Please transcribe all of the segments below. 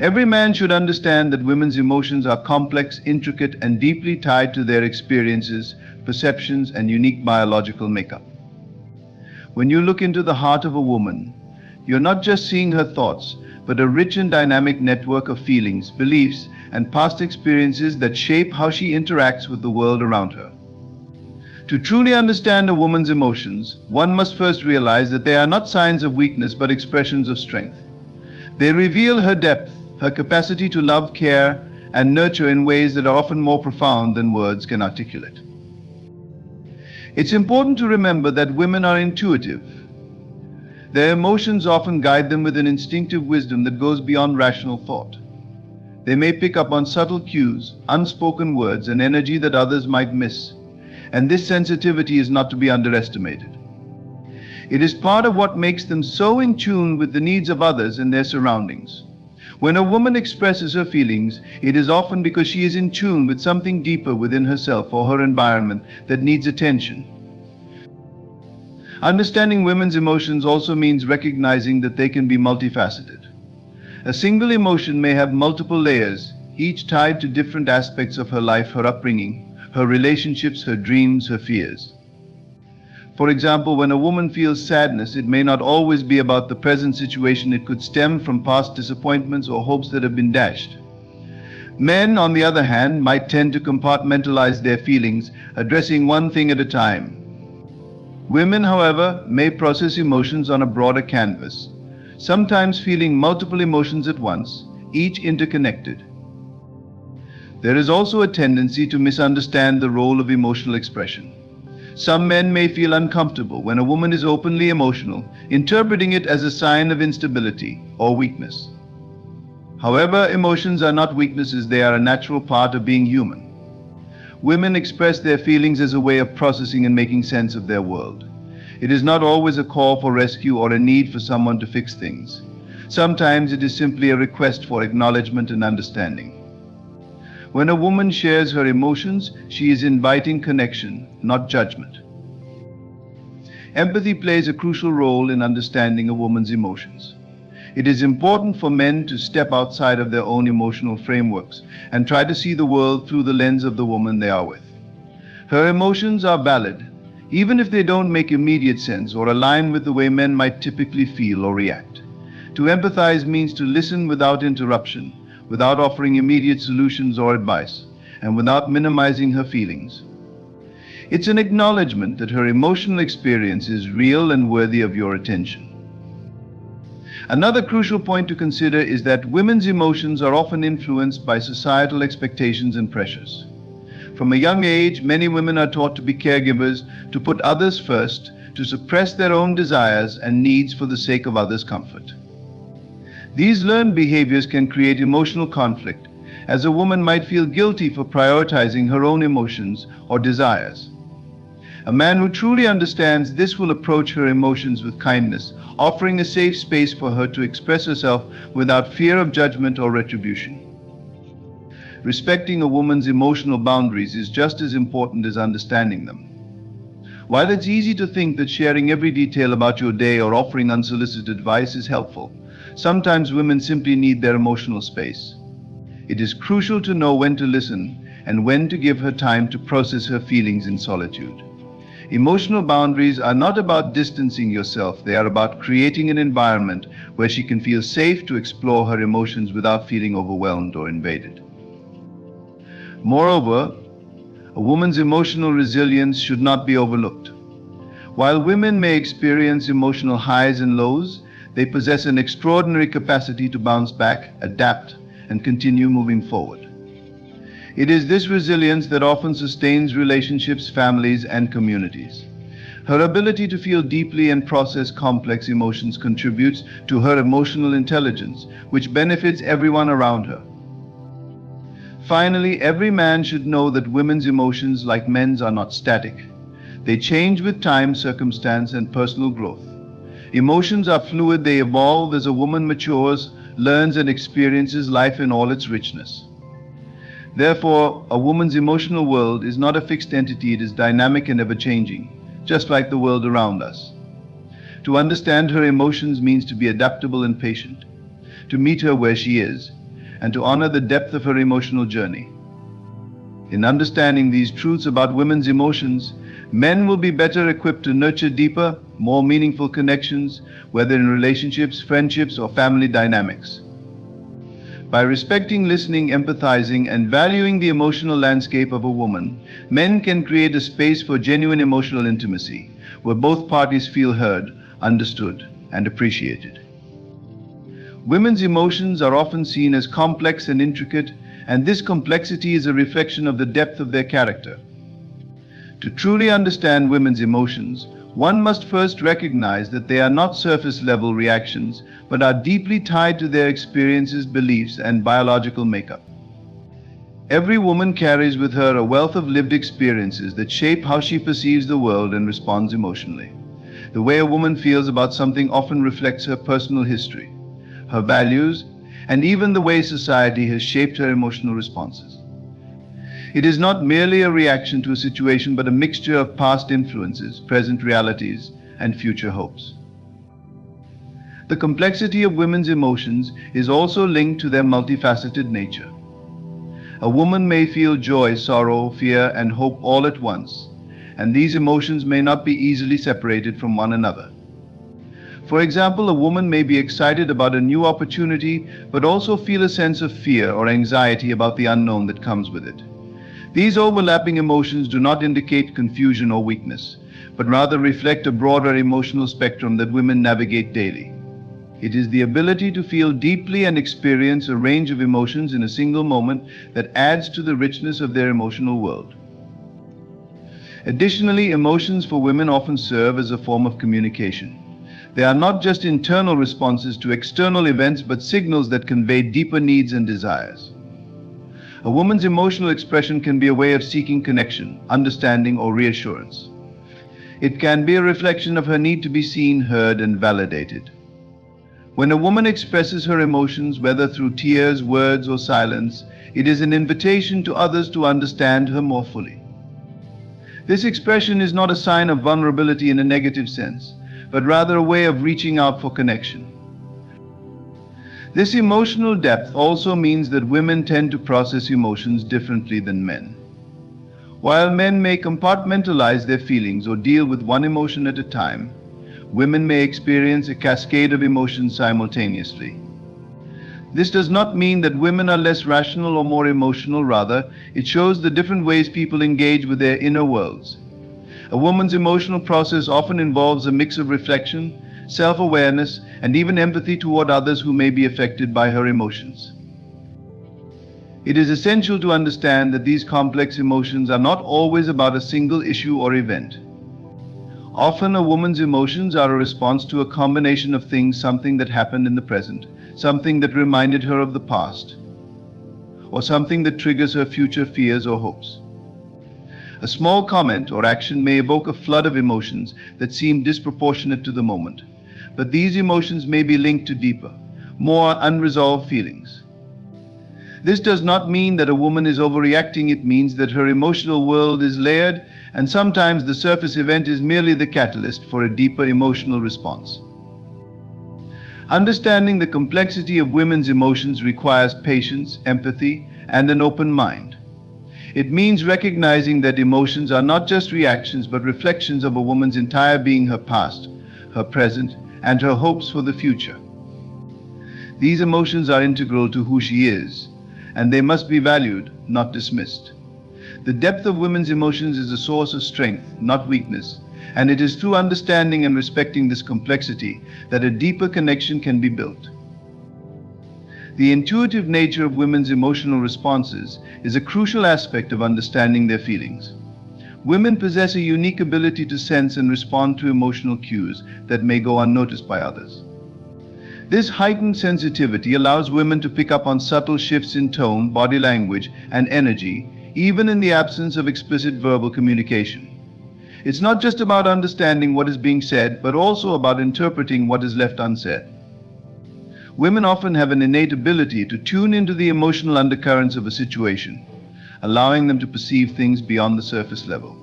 Every man should understand that women's emotions are complex, intricate, and deeply tied to their experiences, perceptions, and unique biological makeup. When you look into the heart of a woman, you're not just seeing her thoughts, but a rich and dynamic network of feelings, beliefs, and past experiences that shape how she interacts with the world around her. To truly understand a woman's emotions, one must first realize that they are not signs of weakness but expressions of strength. They reveal her depth, her capacity to love, care, and nurture in ways that are often more profound than words can articulate. It's important to remember that women are intuitive. Their emotions often guide them with an instinctive wisdom that goes beyond rational thought. They may pick up on subtle cues, unspoken words, and energy that others might miss, and this sensitivity is not to be underestimated. It is part of what makes them so in tune with the needs of others and their surroundings. When a woman expresses her feelings, it is often because she is in tune with something deeper within herself or her environment that needs attention. Understanding women's emotions also means recognizing that they can be multifaceted. A single emotion may have multiple layers, each tied to different aspects of her life, her upbringing, her relationships, her dreams, her fears. For example, when a woman feels sadness, it may not always be about the present situation. It could stem from past disappointments or hopes that have been dashed. Men, on the other hand, might tend to compartmentalize their feelings, addressing one thing at a time. Women, however, may process emotions on a broader canvas, sometimes feeling multiple emotions at once, each interconnected. There is also a tendency to misunderstand the role of emotional expression. Some men may feel uncomfortable when a woman is openly emotional, interpreting it as a sign of instability or weakness. However, emotions are not weaknesses, they are a natural part of being human. Women express their feelings as a way of processing and making sense of their world. It is not always a call for rescue or a need for someone to fix things. Sometimes it is simply a request for acknowledgement and understanding. When a woman shares her emotions, she is inviting connection, not judgment. Empathy plays a crucial role in understanding a woman's emotions. It is important for men to step outside of their own emotional frameworks and try to see the world through the lens of the woman they are with. Her emotions are valid, even if they don't make immediate sense or align with the way men might typically feel or react. To empathize means to listen without interruption, without offering immediate solutions or advice, and without minimizing her feelings. It's an acknowledgement that her emotional experience is real and worthy of your attention. Another crucial point to consider is that women's emotions are often influenced by societal expectations and pressures. From a young age, many women are taught to be caregivers, to put others first, to suppress their own desires and needs for the sake of others' comfort. These learned behaviors can create emotional conflict, as a woman might feel guilty for prioritizing her own emotions or desires. A man who truly understands this will approach her emotions with kindness, offering a safe space for her to express herself without fear of judgment or retribution. Respecting a woman's emotional boundaries is just as important as understanding them. While it's easy to think that sharing every detail about your day or offering unsolicited advice is helpful, sometimes women simply need their emotional space. It is crucial to know when to listen and when to give her time to process her feelings in solitude. Emotional boundaries are not about distancing yourself, they are about creating an environment where she can feel safe to explore her emotions without feeling overwhelmed or invaded. Moreover, a woman's emotional resilience should not be overlooked. While women may experience emotional highs and lows, they possess an extraordinary capacity to bounce back, adapt, and continue moving forward. It is this resilience that often sustains relationships, families, and communities. Her ability to feel deeply and process complex emotions contributes to her emotional intelligence, which benefits everyone around her. Finally, every man should know that women's emotions, like men's, are not static. They change with time, circumstance, and personal growth. Emotions are fluid, they evolve as a woman matures, learns, and experiences life in all its richness. Therefore, a woman's emotional world is not a fixed entity, it is dynamic and ever-changing, just like the world around us. To understand her emotions means to be adaptable and patient, to meet her where she is, and to honor the depth of her emotional journey. In understanding these truths about women's emotions, men will be better equipped to nurture deeper, more meaningful connections, whether in relationships, friendships, or family dynamics. By respecting, listening, empathizing, and valuing the emotional landscape of a woman, men can create a space for genuine emotional intimacy, where both parties feel heard, understood, and appreciated. Women's emotions are often seen as complex and intricate, and this complexity is a reflection of the depth of their character. To truly understand women's emotions, one must first recognize that they are not surface-level reactions, but are deeply tied to their experiences, beliefs, and biological makeup. Every woman carries with her a wealth of lived experiences that shape how she perceives the world and responds emotionally. The way a woman feels about something often reflects her personal history, her values, and even the way society has shaped her emotional responses. It is not merely a reaction to a situation, but a mixture of past influences, present realities, and future hopes. The complexity of women's emotions is also linked to their multifaceted nature. A woman may feel joy, sorrow, fear, and hope all at once, and these emotions may not be easily separated from one another. For example, a woman may be excited about a new opportunity, but also feel a sense of fear or anxiety about the unknown that comes with it. These overlapping emotions do not indicate confusion or weakness, but rather reflect a broader emotional spectrum that women navigate daily. It is the ability to feel deeply and experience a range of emotions in a single moment that adds to the richness of their emotional world. Additionally, emotions for women often serve as a form of communication. They are not just internal responses to external events, but signals that convey deeper needs and desires. A woman's emotional expression can be a way of seeking connection, understanding, or reassurance. It can be a reflection of her need to be seen, heard, and validated. When a woman expresses her emotions, whether through tears, words, or silence, it is an invitation to others to understand her more fully. This expression is not a sign of vulnerability in a negative sense, but rather a way of reaching out for connection. This emotional depth also means that women tend to process emotions differently than men. While men may compartmentalize their feelings or deal with one emotion at a time, women may experience a cascade of emotions simultaneously. This does not mean that women are less rational or more emotional. Rather, it shows the different ways people engage with their inner worlds. A woman's emotional process often involves a mix of reflection, self-awareness, and even empathy toward others who may be affected by her emotions. It is essential to understand that these complex emotions are not always about a single issue or event. Often a woman's emotions are a response to a combination of things, something that happened in the present, something that reminded her of the past, or something that triggers her future fears or hopes. A small comment or action may evoke a flood of emotions that seem disproportionate to the moment, but these emotions may be linked to deeper, more unresolved feelings. This does not mean that a woman is overreacting. It means that her emotional world is layered, and sometimes the surface event is merely the catalyst for a deeper emotional response. Understanding the complexity of women's emotions requires patience, empathy, and an open mind. It means recognizing that emotions are not just reactions, but reflections of a woman's entire being, her past, her present, and her hopes for the future. These emotions are integral to who she is, and they must be valued, not dismissed. The depth of women's emotions is a source of strength, not weakness, and it is through understanding and respecting this complexity that a deeper connection can be built. The intuitive nature of women's emotional responses is a crucial aspect of understanding their feelings. Women possess a unique ability to sense and respond to emotional cues that may go unnoticed by others. This heightened sensitivity allows women to pick up on subtle shifts in tone, body language, and energy, even in the absence of explicit verbal communication. It's not just about understanding what is being said, but also about interpreting what is left unsaid. Women often have an innate ability to tune into the emotional undercurrents of a situation, allowing them to perceive things beyond the surface level.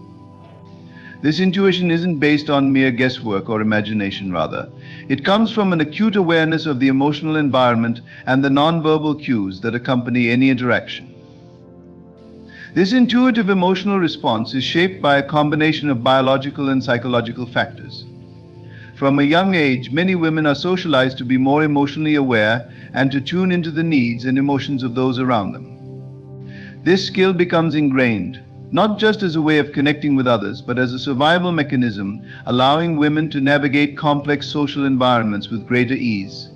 This intuition isn't based on mere guesswork or imagination, rather. It comes from an acute awareness of the emotional environment and the nonverbal cues that accompany any interaction. This intuitive emotional response is shaped by a combination of biological and psychological factors. From a young age, many women are socialized to be more emotionally aware and to tune into the needs and emotions of those around them. This skill becomes ingrained, not just as a way of connecting with others, but as a survival mechanism, allowing women to navigate complex social environments with greater ease.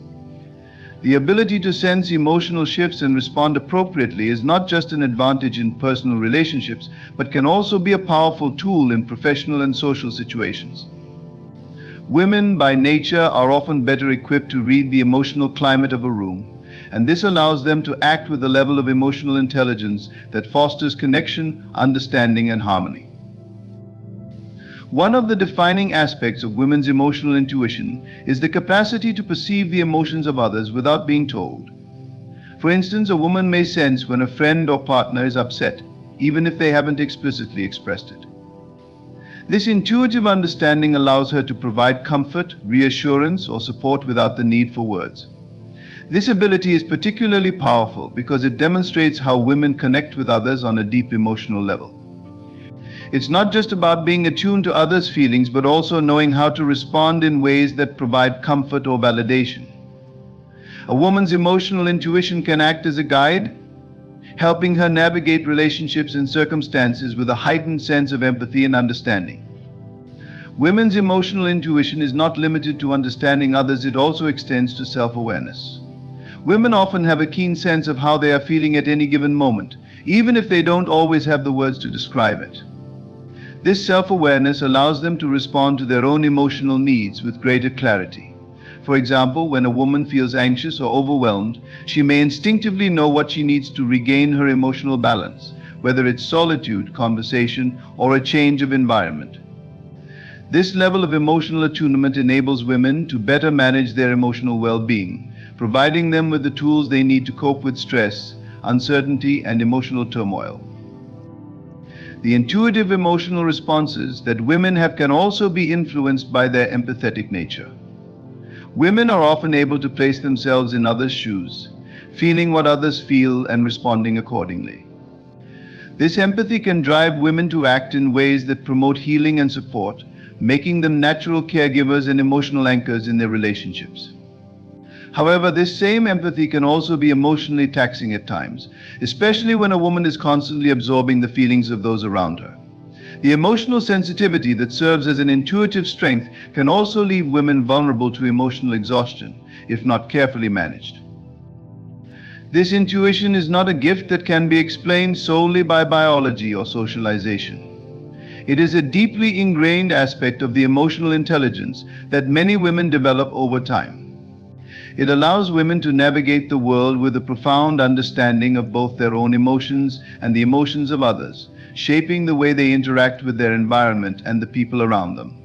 The ability to sense emotional shifts and respond appropriately is not just an advantage in personal relationships, but can also be a powerful tool in professional and social situations. Women, by nature, are often better equipped to read the emotional climate of a room, and this allows them to act with a level of emotional intelligence that fosters connection, understanding, and harmony. One of the defining aspects of women's emotional intuition is the capacity to perceive the emotions of others without being told. For instance, a woman may sense when a friend or partner is upset, even if they haven't explicitly expressed it. This intuitive understanding allows her to provide comfort, reassurance, or support without the need for words. This ability is particularly powerful because it demonstrates how women connect with others on a deep emotional level. It's not just about being attuned to others' feelings, but also knowing how to respond in ways that provide comfort or validation. A woman's emotional intuition can act as a guide, helping her navigate relationships and circumstances with a heightened sense of empathy and understanding. Women's emotional intuition is not limited to understanding others, it also extends to self-awareness. Women often have a keen sense of how they are feeling at any given moment, even if they don't always have the words to describe it. This self-awareness allows them to respond to their own emotional needs with greater clarity. For example, when a woman feels anxious or overwhelmed, she may instinctively know what she needs to regain her emotional balance, whether it's solitude, conversation, or a change of environment. This level of emotional attunement enables women to better manage their emotional well-being, providing them with the tools they need to cope with stress, uncertainty, and emotional turmoil. The intuitive emotional responses that women have can also be influenced by their empathetic nature. Women are often able to place themselves in others' shoes, feeling what others feel and responding accordingly. This empathy can drive women to act in ways that promote healing and support, making them natural caregivers and emotional anchors in their relationships. However, this same empathy can also be emotionally taxing at times, especially when a woman is constantly absorbing the feelings of those around her. The emotional sensitivity that serves as an intuitive strength can also leave women vulnerable to emotional exhaustion, if not carefully managed. This intuition is not a gift that can be explained solely by biology or socialization. It is a deeply ingrained aspect of the emotional intelligence that many women develop over time. It allows women to navigate the world with a profound understanding of both their own emotions and the emotions of others, shaping the way they interact with their environment and the people around them.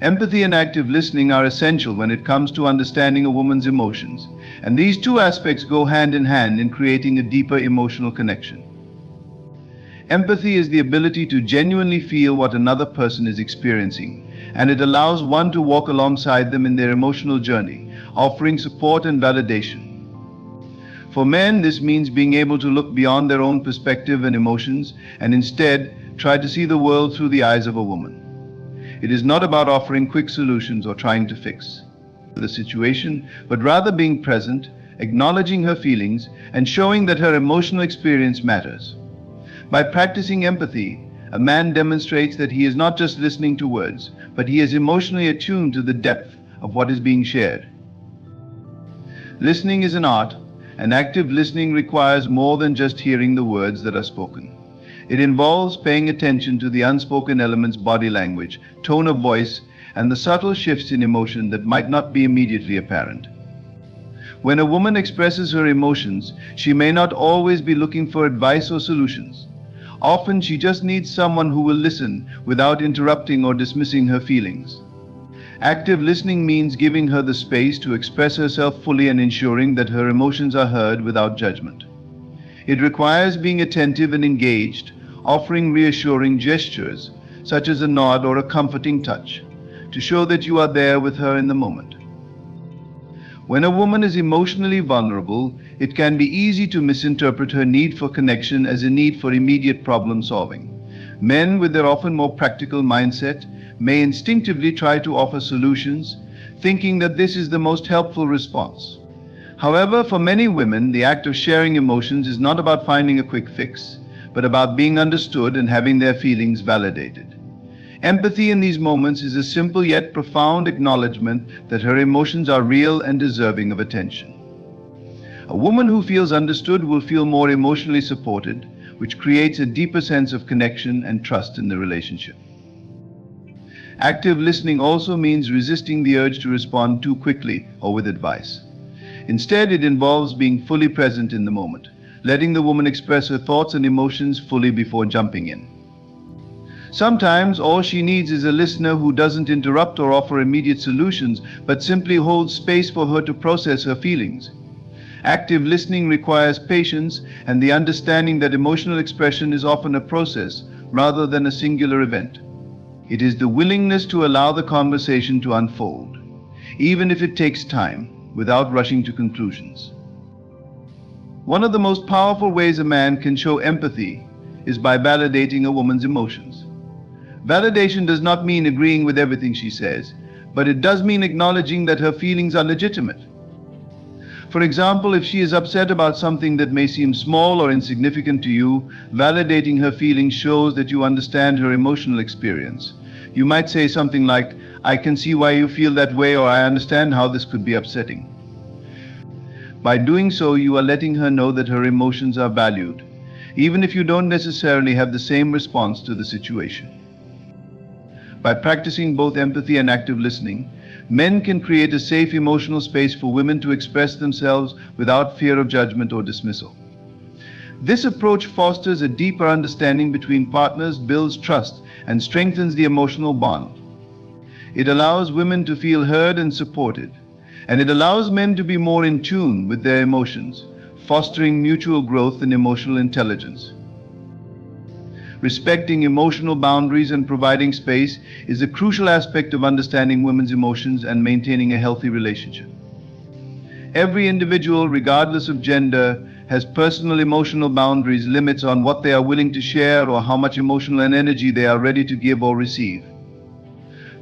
Empathy and active listening are essential when it comes to understanding a woman's emotions, and these two aspects go hand in hand in creating a deeper emotional connection. Empathy is the ability to genuinely feel what another person is experiencing, and it allows one to walk alongside them in their emotional journey, offering support and validation. For men, this means being able to look beyond their own perspective and emotions and instead try to see the world through the eyes of a woman. It is not about offering quick solutions or trying to fix the situation, but rather being present, acknowledging her feelings, and showing that her emotional experience matters. By practicing empathy, a man demonstrates that he is not just listening to words, but he is emotionally attuned to the depth of what is being shared. Listening is an art, and active listening requires more than just hearing the words that are spoken. It involves paying attention to the unspoken elements, body language, tone of voice, and the subtle shifts in emotion that might not be immediately apparent. When a woman expresses her emotions, she may not always be looking for advice or solutions. Often she just needs someone who will listen without interrupting or dismissing her feelings. Active listening means giving her the space to express herself fully and ensuring that her emotions are heard without judgment. It requires being attentive and engaged, offering reassuring gestures, such as a nod or a comforting touch, to show that you are there with her in the moment. When a woman is emotionally vulnerable, it can be easy to misinterpret her need for connection as a need for immediate problem solving. Men, with their often more practical mindset, may instinctively try to offer solutions, thinking that this is the most helpful response. However, for many women, the act of sharing emotions is not about finding a quick fix, but about being understood and having their feelings validated. Empathy in these moments is a simple yet profound acknowledgement that her emotions are real and deserving of attention. A woman who feels understood will feel more emotionally supported, which creates a deeper sense of connection and trust in the relationship. Active listening also means resisting the urge to respond too quickly or with advice. Instead, it involves being fully present in the moment, letting the woman express her thoughts and emotions fully before jumping in. Sometimes all she needs is a listener who doesn't interrupt or offer immediate solutions, but simply holds space for her to process her feelings. Active listening requires patience and the understanding that emotional expression is often a process rather than a singular event. It is the willingness to allow the conversation to unfold, even if it takes time, without rushing to conclusions. One of the most powerful ways a man can show empathy is by validating a woman's emotions. Validation does not mean agreeing with everything she says, but it does mean acknowledging that her feelings are legitimate. For example, if she is upset about something that may seem small or insignificant to you, validating her feelings shows that you understand her emotional experience. You might say something like, "I can see why you feel that way," or "I understand how this could be upsetting." By doing so, you are letting her know that her emotions are valued, even if you don't necessarily have the same response to the situation. By practicing both empathy and active listening, men can create a safe emotional space for women to express themselves without fear of judgment or dismissal. This approach fosters a deeper understanding between partners, builds trust, and strengthens the emotional bond. It allows women to feel heard and supported, and it allows men to be more in tune with their emotions, fostering mutual growth and emotional intelligence. Respecting emotional boundaries and providing space is a crucial aspect of understanding women's emotions and maintaining a healthy relationship. Every individual, regardless of gender, has personal emotional boundaries, limits on what they are willing to share or how much emotional and energy they are ready to give or receive.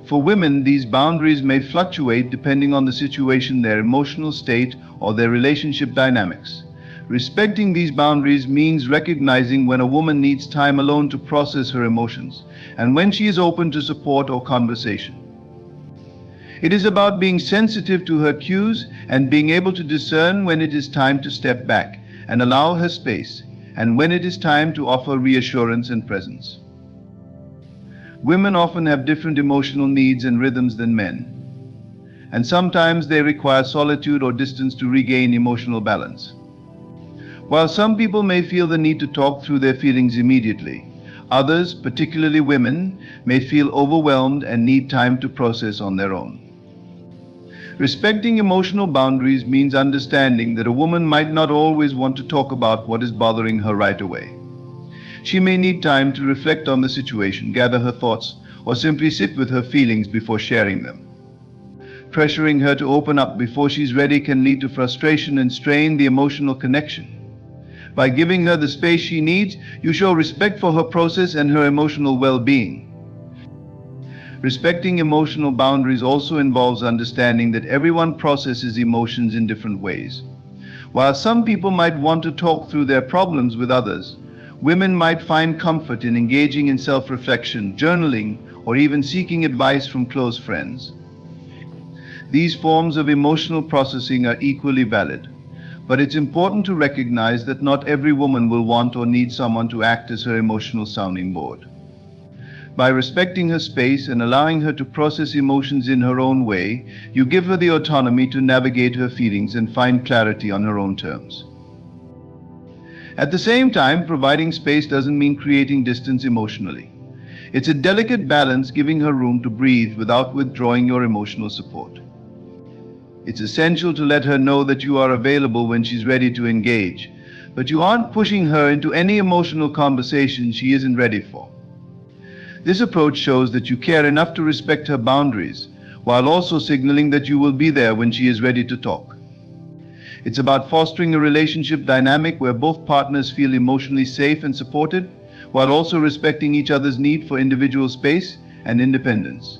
For women, these boundaries may fluctuate depending on the situation, their emotional state, or their relationship dynamics. Respecting these boundaries means recognizing when a woman needs time alone to process her emotions, and when she is open to support or conversation. It is about being sensitive to her cues and being able to discern when it is time to step back and allow her space, and when it is time to offer reassurance and presence. Women often have different emotional needs and rhythms than men, and sometimes they require solitude or distance to regain emotional balance. While some people may feel the need to talk through their feelings immediately, others, particularly women, may feel overwhelmed and need time to process on their own. Respecting emotional boundaries means understanding that a woman might not always want to talk about what is bothering her right away. She may need time to reflect on the situation, gather her thoughts, or simply sit with her feelings before sharing them. Pressuring her to open up before she's ready can lead to frustration and strain the emotional connection. By giving her the space she needs, you show respect for her process and her emotional well-being. Respecting emotional boundaries also involves understanding that everyone processes emotions in different ways. While some people might want to talk through their problems with others, women might find comfort in engaging in self-reflection, journaling, or even seeking advice from close friends. These forms of emotional processing are equally valid, but it's important to recognize that not every woman will want or need someone to act as her emotional sounding board. By respecting her space and allowing her to process emotions in her own way, you give her the autonomy to navigate her feelings and find clarity on her own terms. At the same time, providing space doesn't mean creating distance emotionally. It's a delicate balance, giving her room to breathe without withdrawing your emotional support. It's essential to let her know that you are available when she's ready to engage, but you aren't pushing her into any emotional conversation she isn't ready for. This approach shows that you care enough to respect her boundaries, while also signaling that you will be there when she is ready to talk. It's about fostering a relationship dynamic where both partners feel emotionally safe and supported, while also respecting each other's need for individual space and independence.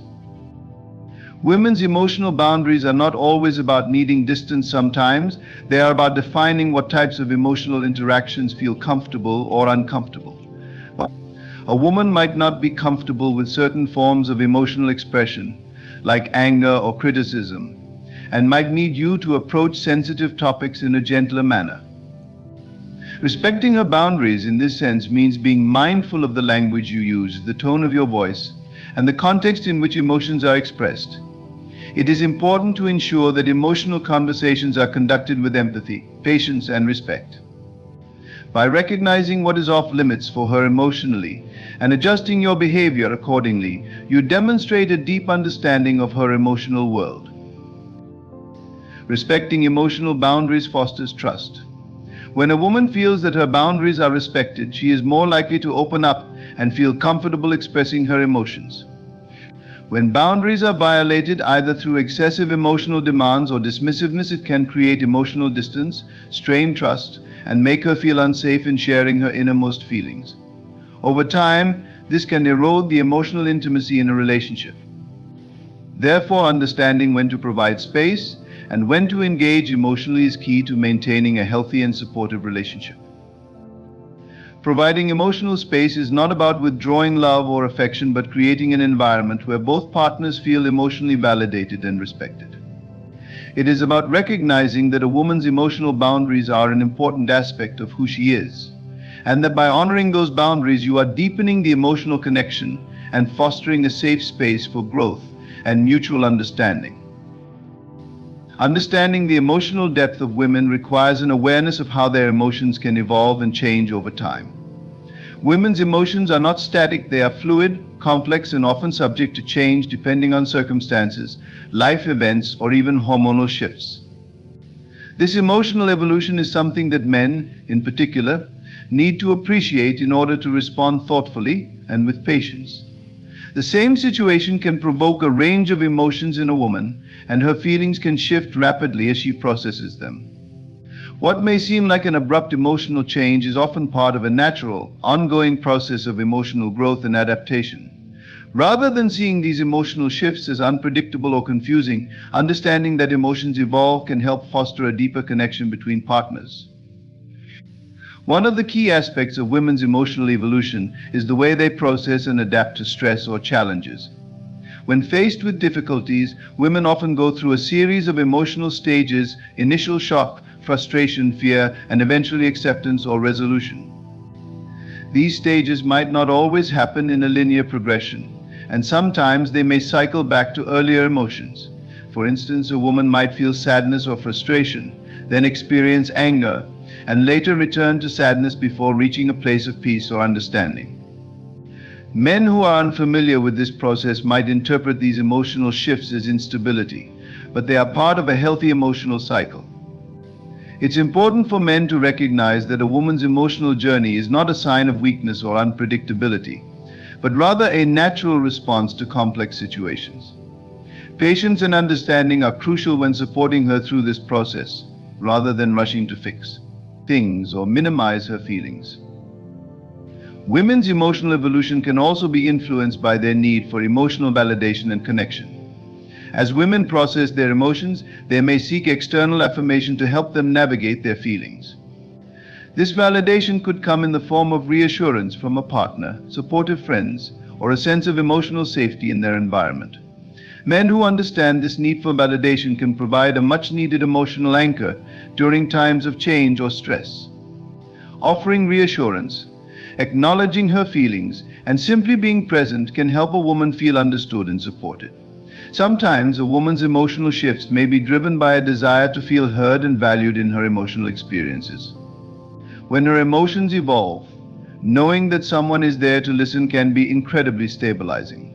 Women's emotional boundaries are not always about needing distance. Sometimes they are about defining what types of emotional interactions feel comfortable or uncomfortable. A woman might not be comfortable with certain forms of emotional expression, like anger or criticism, and might need you to approach sensitive topics in a gentler manner. Respecting her boundaries in this sense means being mindful of the language you use, the tone of your voice, and the context in which emotions are expressed. It is important to ensure that emotional conversations are conducted with empathy, patience, and respect. By recognizing what is off limits for her emotionally and adjusting your behavior accordingly, you demonstrate a deep understanding of her emotional world. Respecting emotional boundaries fosters trust. When a woman feels that her boundaries are respected, she is more likely to open up and feel comfortable expressing her emotions. When boundaries are violated, either through excessive emotional demands or dismissiveness, it can create emotional distance, strain trust, and make her feel unsafe in sharing her innermost feelings. Over time, this can erode the emotional intimacy in a relationship. Therefore, understanding when to provide space and when to engage emotionally is key to maintaining a healthy and supportive relationship. Providing emotional space is not about withdrawing love or affection, but creating an environment where both partners feel emotionally validated and respected. It is about recognizing that a woman's emotional boundaries are an important aspect of who she is, and that by honoring those boundaries, you are deepening the emotional connection and fostering a safe space for growth and mutual understanding. Understanding the emotional depth of women requires an awareness of how their emotions can evolve and change over time. Women's emotions are not static, they are fluid, complex, and often subject to change depending on circumstances, life events, or even hormonal shifts. This emotional evolution is something that men, in particular, need to appreciate in order to respond thoughtfully and with patience. The same situation can provoke a range of emotions in a woman, and her feelings can shift rapidly as she processes them. What may seem like an abrupt emotional change is often part of a natural, ongoing process of emotional growth and adaptation. Rather than seeing these emotional shifts as unpredictable or confusing, understanding that emotions evolve can help foster a deeper connection between partners. One of the key aspects of women's emotional evolution is the way they process and adapt to stress or challenges. When faced with difficulties, women often go through a series of emotional stages: initial shock, frustration, fear, and eventually acceptance or resolution. These stages might not always happen in a linear progression, and sometimes they may cycle back to earlier emotions. For instance, a woman might feel sadness or frustration, then experience anger, and later return to sadness before reaching a place of peace or understanding. Men who are unfamiliar with this process might interpret these emotional shifts as instability, but they are part of a healthy emotional cycle. It's important for men to recognize that a woman's emotional journey is not a sign of weakness or unpredictability, but rather a natural response to complex situations. Patience and understanding are crucial when supporting her through this process, rather than rushing to fix things or minimize her feelings. Women's emotional evolution can also be influenced by their need for emotional validation and connection. As women process their emotions, they may seek external affirmation to help them navigate their feelings. This validation could come in the form of reassurance from a partner, supportive friends, or a sense of emotional safety in their environment. Men who understand this need for validation can provide a much-needed emotional anchor during times of change or stress. Offering reassurance, acknowledging her feelings, and simply being present can help a woman feel understood and supported. Sometimes a woman's emotional shifts may be driven by a desire to feel heard and valued in her emotional experiences. When her emotions evolve, knowing that someone is there to listen can be incredibly stabilizing.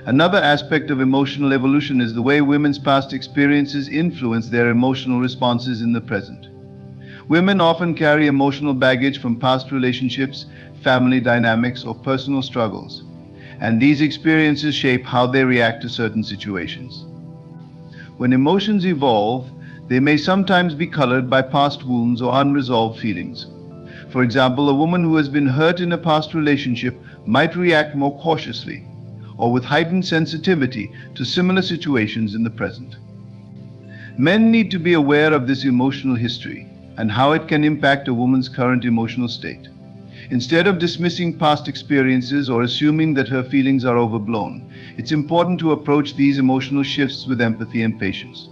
Another aspect of emotional evolution is the way women's past experiences influence their emotional responses in the present. Women often carry emotional baggage from past relationships, family dynamics, or personal struggles, and these experiences shape how they react to certain situations. When emotions evolve, they may sometimes be colored by past wounds or unresolved feelings. For example, a woman who has been hurt in a past relationship might react more cautiously or with heightened sensitivity to similar situations in the present. Men need to be aware of this emotional history and how it can impact a woman's current emotional state. Instead of dismissing past experiences or assuming that her feelings are overblown, it's important to approach these emotional shifts with empathy and patience.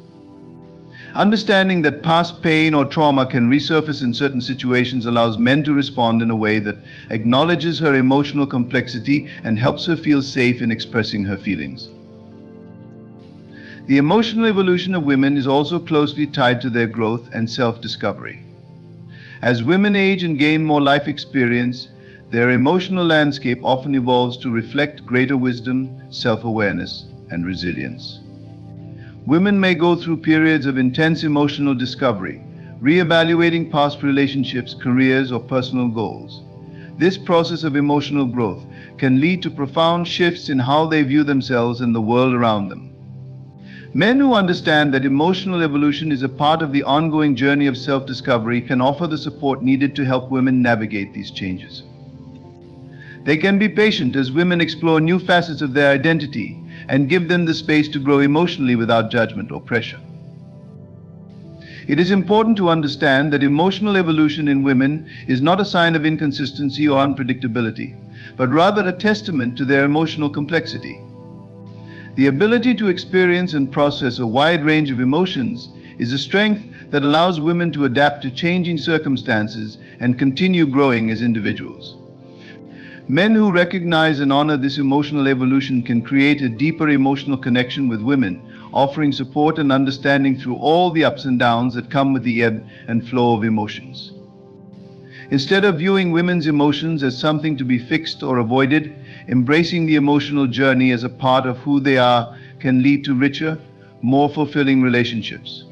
Understanding that past pain or trauma can resurface in certain situations allows men to respond in a way that acknowledges her emotional complexity and helps her feel safe in expressing her feelings. The emotional evolution of women is also closely tied to their growth and self-discovery. As women age and gain more life experience, their emotional landscape often evolves to reflect greater wisdom, self-awareness, and resilience. Women may go through periods of intense emotional discovery, reevaluating past relationships, careers, or personal goals. This process of emotional growth can lead to profound shifts in how they view themselves and the world around them. Men who understand that emotional evolution is a part of the ongoing journey of self-discovery can offer the support needed to help women navigate these changes. They can be patient as women explore new facets of their identity and give them the space to grow emotionally without judgment or pressure. It is important to understand that emotional evolution in women is not a sign of inconsistency or unpredictability, but rather a testament to their emotional complexity. The ability to experience and process a wide range of emotions is a strength that allows women to adapt to changing circumstances and continue growing as individuals. Men who recognize and honor this emotional evolution can create a deeper emotional connection with women, offering support and understanding through all the ups and downs that come with the ebb and flow of emotions. Instead of viewing women's emotions as something to be fixed or avoided, embracing the emotional journey as a part of who they are can lead to richer, more fulfilling relationships.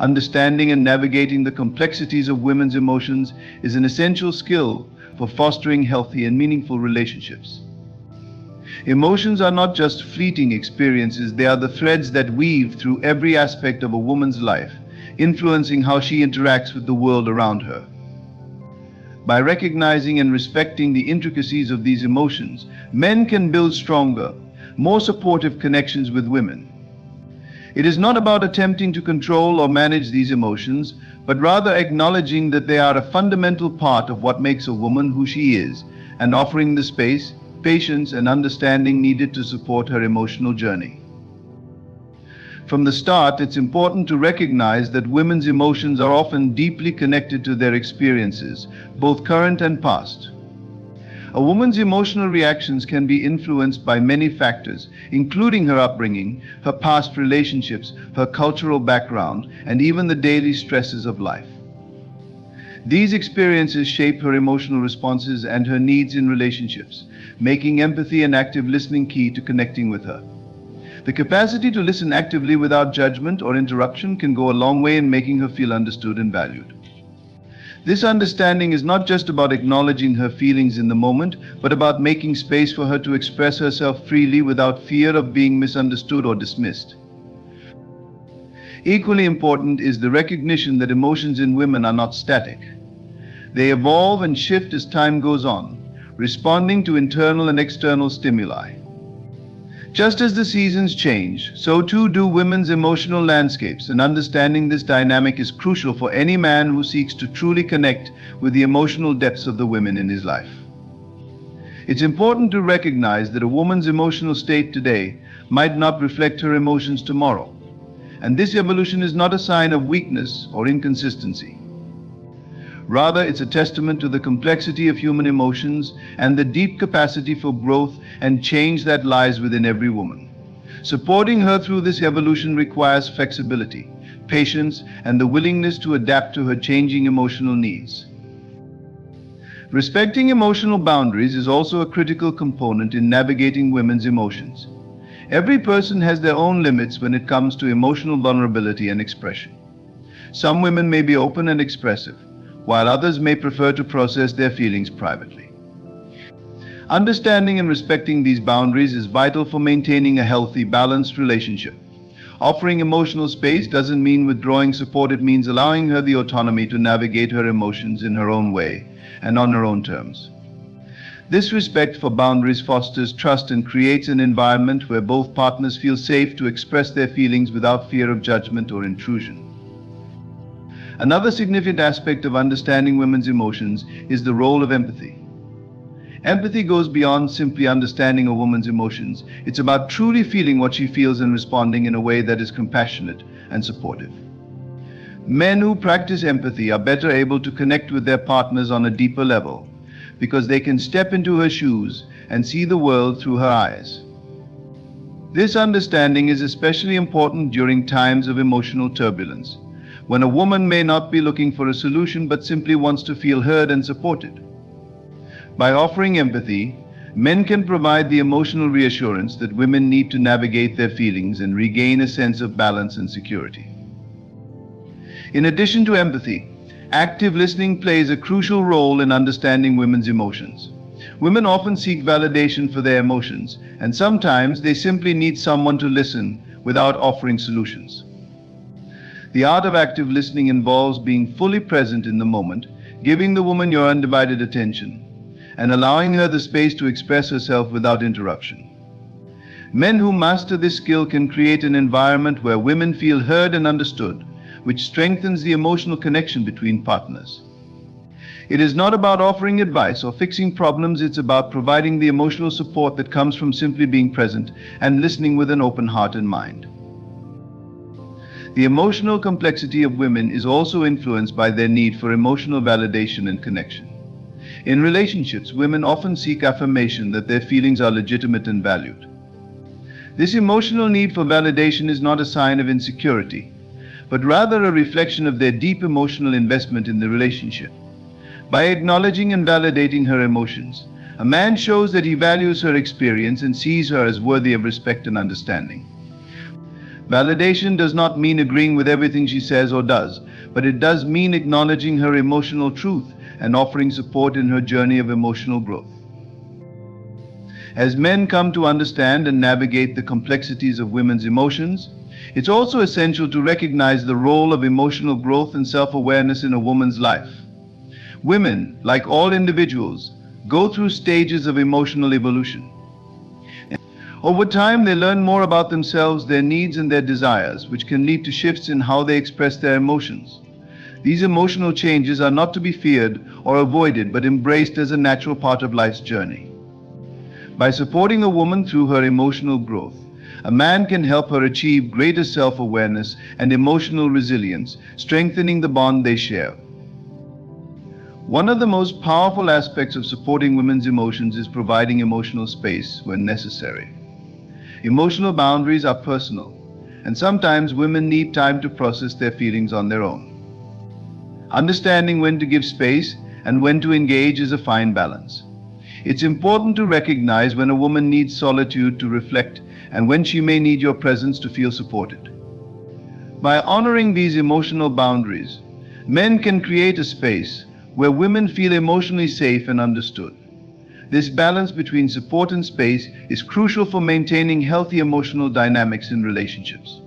Understanding and navigating the complexities of women's emotions is an essential skill for fostering healthy and meaningful relationships. Emotions are not just fleeting experiences, they are the threads that weave through every aspect of a woman's life, influencing how she interacts with the world around her. By recognizing and respecting the intricacies of these emotions, men can build stronger, more supportive connections with women. It is not about attempting to control or manage these emotions, but rather acknowledging that they are a fundamental part of what makes a woman who she is, and offering the space, patience, and understanding needed to support her emotional journey. From the start, it's important to recognize that women's emotions are often deeply connected to their experiences, both current and past. A woman's emotional reactions can be influenced by many factors, including her upbringing, her past relationships, her cultural background, and even the daily stresses of life. These experiences shape her emotional responses and her needs in relationships, making empathy and active listening key to connecting with her. The capacity to listen actively without judgment or interruption can go a long way in making her feel understood and valued. This understanding is not just about acknowledging her feelings in the moment, but about making space for her to express herself freely without fear of being misunderstood or dismissed. Equally important is the recognition that emotions in women are not static. They evolve and shift as time goes on, responding to internal and external stimuli. Just as the seasons change, so too do women's emotional landscapes, and understanding this dynamic is crucial for any man who seeks to truly connect with the emotional depths of the women in his life. It's important to recognize that a woman's emotional state today might not reflect her emotions tomorrow, and this evolution is not a sign of weakness or inconsistency. Rather, it's a testament to the complexity of human emotions and the deep capacity for growth and change that lies within every woman. Supporting her through this evolution requires flexibility, patience, and the willingness to adapt to her changing emotional needs. Respecting emotional boundaries is also a critical component in navigating women's emotions. Every person has their own limits when it comes to emotional vulnerability and expression. Some women may be open and expressive, while others may prefer to process their feelings privately. Understanding and respecting these boundaries is vital for maintaining a healthy, balanced relationship. Offering emotional space doesn't mean withdrawing support, it means allowing her the autonomy to navigate her emotions in her own way and on her own terms. This respect for boundaries fosters trust and creates an environment where both partners feel safe to express their feelings without fear of judgment or intrusion. Another significant aspect of understanding women's emotions is the role of empathy. Empathy goes beyond simply understanding a woman's emotions. It's about truly feeling what she feels and responding in a way that is compassionate and supportive. Men who practice empathy are better able to connect with their partners on a deeper level, because they can step into her shoes and see the world through her eyes. This understanding is especially important during times of emotional turbulence, when a woman may not be looking for a solution but simply wants to feel heard and supported. By offering empathy, men can provide the emotional reassurance that women need to navigate their feelings and regain a sense of balance and security. In addition to empathy, active listening plays a crucial role in understanding women's emotions. Women often seek validation for their emotions, and sometimes they simply need someone to listen without offering solutions. The art of active listening involves being fully present in the moment, giving the woman your undivided attention, and allowing her the space to express herself without interruption. Men who master this skill can create an environment where women feel heard and understood, which strengthens the emotional connection between partners. It is not about offering advice or fixing problems, it's about providing the emotional support that comes from simply being present and listening with an open heart and mind. The emotional complexity of women is also influenced by their need for emotional validation and connection. In relationships, women often seek affirmation that their feelings are legitimate and valued. This emotional need for validation is not a sign of insecurity, but rather a reflection of their deep emotional investment in the relationship. By acknowledging and validating her emotions, a man shows that he values her experience and sees her as worthy of respect and understanding. Validation does not mean agreeing with everything she says or does, but it does mean acknowledging her emotional truth and offering support in her journey of emotional growth. As men come to understand and navigate the complexities of women's emotions, it's also essential to recognize the role of emotional growth and self-awareness in a woman's life. Women, like all individuals, go through stages of emotional evolution. Over time, they learn more about themselves, their needs, and their desires, which can lead to shifts in how they express their emotions. These emotional changes are not to be feared or avoided, but embraced as a natural part of life's journey. By supporting a woman through her emotional growth, a man can help her achieve greater self-awareness and emotional resilience, strengthening the bond they share. One of the most powerful aspects of supporting women's emotions is providing emotional space when necessary. Emotional boundaries are personal, and sometimes women need time to process their feelings on their own. Understanding when to give space and when to engage is a fine balance. It's important to recognize when a woman needs solitude to reflect and when she may need your presence to feel supported. By honoring these emotional boundaries, men can create a space where women feel emotionally safe and understood. This balance between support and space is crucial for maintaining healthy emotional dynamics in relationships.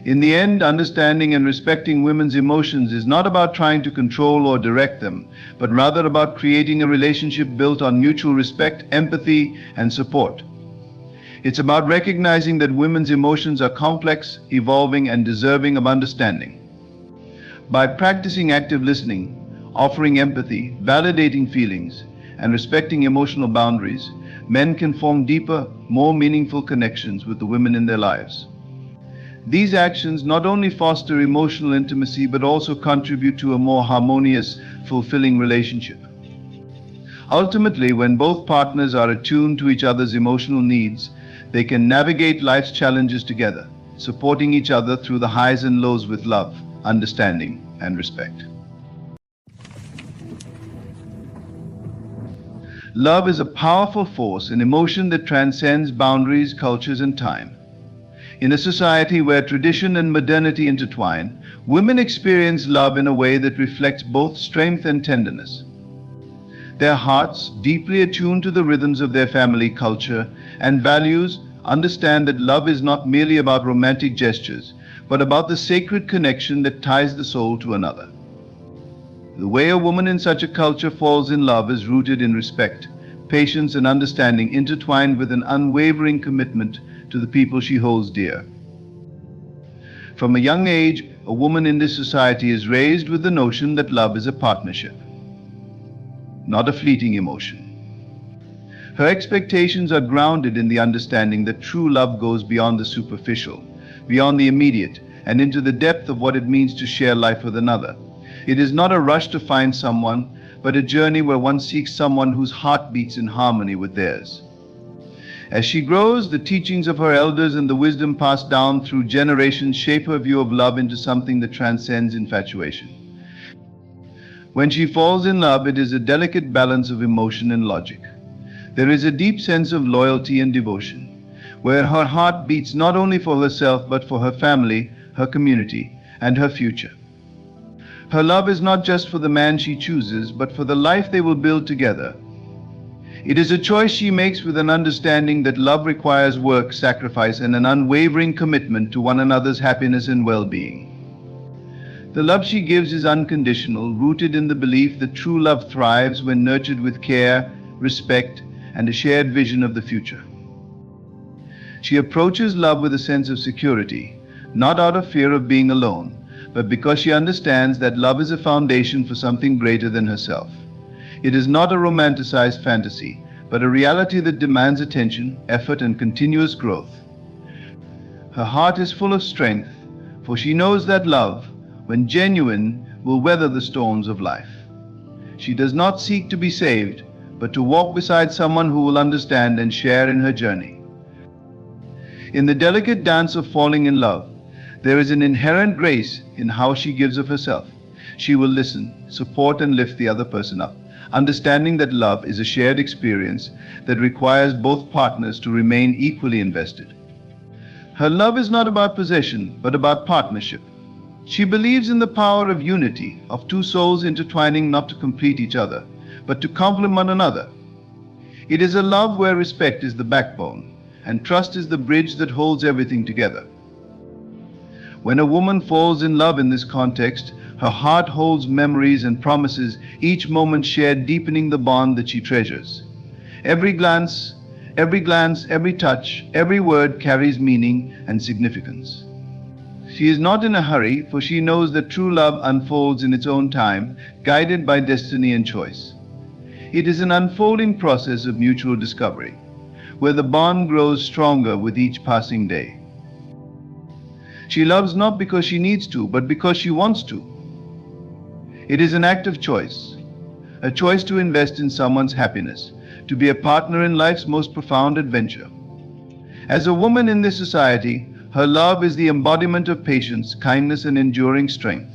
In the end, understanding and respecting women's emotions is not about trying to control or direct them, but rather about creating a relationship built on mutual respect, empathy, and support. It's about recognizing that women's emotions are complex, evolving, and deserving of understanding. By practicing active listening, offering empathy, validating feelings, and respecting emotional boundaries, men can form deeper, more meaningful connections with the women in their lives. These actions not only foster emotional intimacy but also contribute to a more harmonious, fulfilling relationship. Ultimately, when both partners are attuned to each other's emotional needs, they can navigate life's challenges together, supporting each other through the highs and lows with love, understanding, and respect. Love is a powerful force, an emotion that transcends boundaries, cultures, and time. In a society where tradition and modernity intertwine, women experience love in a way that reflects both strength and tenderness. Their hearts, deeply attuned to the rhythms of their family culture and values, understand that love is not merely about romantic gestures, but about the sacred connection that ties the soul to another. The way a woman in such a culture falls in love is rooted in respect, patience, and understanding, intertwined with an unwavering commitment to the people she holds dear. From a young age, a woman in this society is raised with the notion that love is a partnership, not a fleeting emotion. Her expectations are grounded in the understanding that true love goes beyond the superficial, beyond the immediate, and into the depth of what it means to share life with another. It is not a rush to find someone, but a journey where one seeks someone whose heart beats in harmony with theirs. As she grows, the teachings of her elders and the wisdom passed down through generations shape her view of love into something that transcends infatuation. When she falls in love, it is a delicate balance of emotion and logic. There is a deep sense of loyalty and devotion, where her heart beats not only for herself but for her family, her community, and her future. Her love is not just for the man she chooses, but for the life they will build together. It is a choice she makes with an understanding that love requires work, sacrifice, and an unwavering commitment to one another's happiness and well-being. The love she gives is unconditional, rooted in the belief that true love thrives when nurtured with care, respect, and a shared vision of the future. She approaches love with a sense of security, not out of fear of being alone, but because she understands that love is a foundation for something greater than herself. It is not a romanticized fantasy, but a reality that demands attention, effort, and continuous growth. Her heart is full of strength, for she knows that love, when genuine, will weather the storms of life. She does not seek to be saved, but to walk beside someone who will understand and share in her journey. In the delicate dance of falling in love, there is an inherent grace in how she gives of herself. She will listen, support, and lift the other person up, understanding that love is a shared experience that requires both partners to remain equally invested. Her love is not about possession, but about partnership. She believes in the power of unity, of two souls intertwining not to complete each other, but to complement one another. It is a love where respect is the backbone, and trust is the bridge that holds everything together. When a woman falls in love in this context, her heart holds memories and promises, each moment shared deepening the bond that she treasures. Every glance, every touch, every word carries meaning and significance. She is not in a hurry, for she knows that true love unfolds in its own time, guided by destiny and choice. It is an unfolding process of mutual discovery, where the bond grows stronger with each passing day. She loves not because she needs to, but because she wants to. It is an act of choice, a choice to invest in someone's happiness, to be a partner in life's most profound adventure. As a woman in this society, her love is the embodiment of patience, kindness, and enduring strength.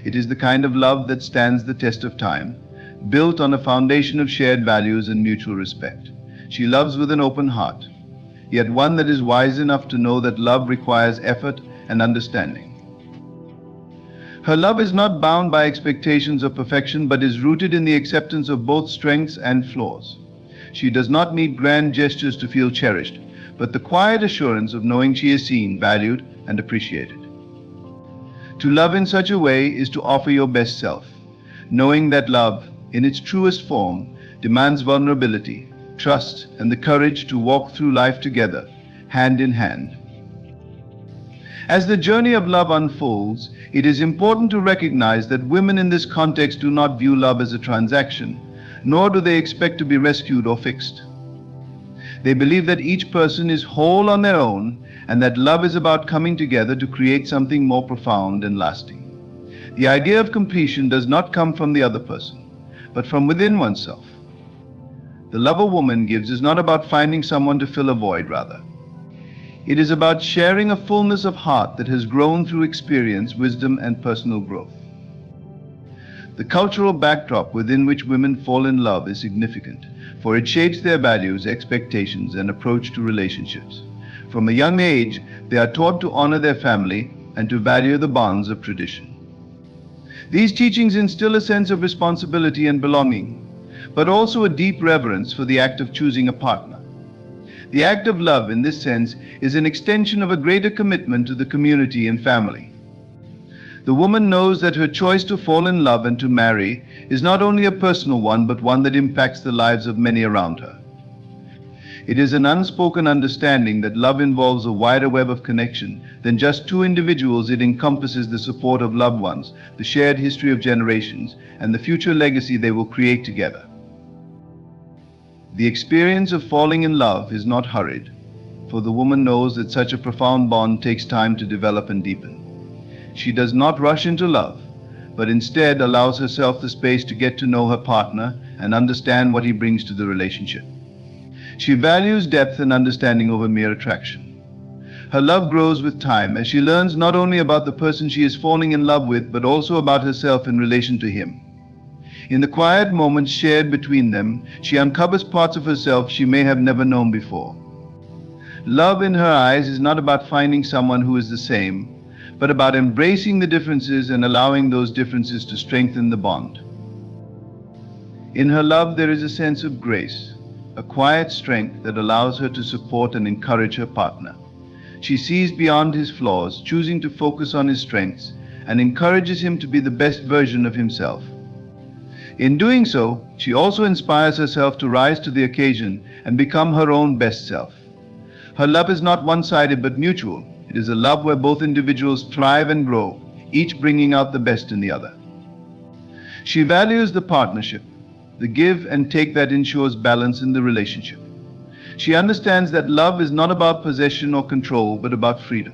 It is the kind of love that stands the test of time, built on a foundation of shared values and mutual respect. She loves with an open heart, yet one that is wise enough to know that love requires effort and understanding. Her love is not bound by expectations of perfection, but is rooted in the acceptance of both strengths and flaws. She does not need grand gestures to feel cherished, but the quiet assurance of knowing she is seen, valued, and appreciated. To love in such a way is to offer your best self, knowing that love, in its truest form, demands vulnerability, trust, and the courage to walk through life together, hand in hand. As the journey of love unfolds, it is important to recognize that women in this context do not view love as a transaction, nor do they expect to be rescued or fixed. They believe that each person is whole on their own, and that love is about coming together to create something more profound and lasting. The idea of completion does not come from the other person, but from within oneself. The love a woman gives is not about finding someone to fill a void, rather. It is about sharing a fullness of heart that has grown through experience, wisdom, and personal growth. The cultural backdrop within which women fall in love is significant, for it shapes their values, expectations, and approach to relationships. From a young age, they are taught to honor their family and to value the bonds of tradition. These teachings instill a sense of responsibility and belonging, but also a deep reverence for the act of choosing a partner. The act of love, in this sense, is an extension of a greater commitment to the community and family. The woman knows that her choice to fall in love and to marry is not only a personal one, but one that impacts the lives of many around her. It is an unspoken understanding that love involves a wider web of connection than just two individuals. It encompasses the support of loved ones, the shared history of generations, and the future legacy they will create together. The experience of falling in love is not hurried, for the woman knows that such a profound bond takes time to develop and deepen. She does not rush into love, but instead allows herself the space to get to know her partner and understand what he brings to the relationship. She values depth and understanding over mere attraction. Her love grows with time as she learns not only about the person she is falling in love with, but also about herself in relation to him. In the quiet moments shared between them, she uncovers parts of herself she may have never known before. Love in her eyes is not about finding someone who is the same, but about embracing the differences and allowing those differences to strengthen the bond. In her love there is a sense of grace, a quiet strength that allows her to support and encourage her partner. She sees beyond his flaws, choosing to focus on his strengths, and encourages him to be the best version of himself. In doing so, she also inspires herself to rise to the occasion and become her own best self. Her love is not one-sided but mutual. It is a love where both individuals thrive and grow, each bringing out the best in the other. She values the partnership, the give and take that ensures balance in the relationship. She understands that love is not about possession or control, but about freedom.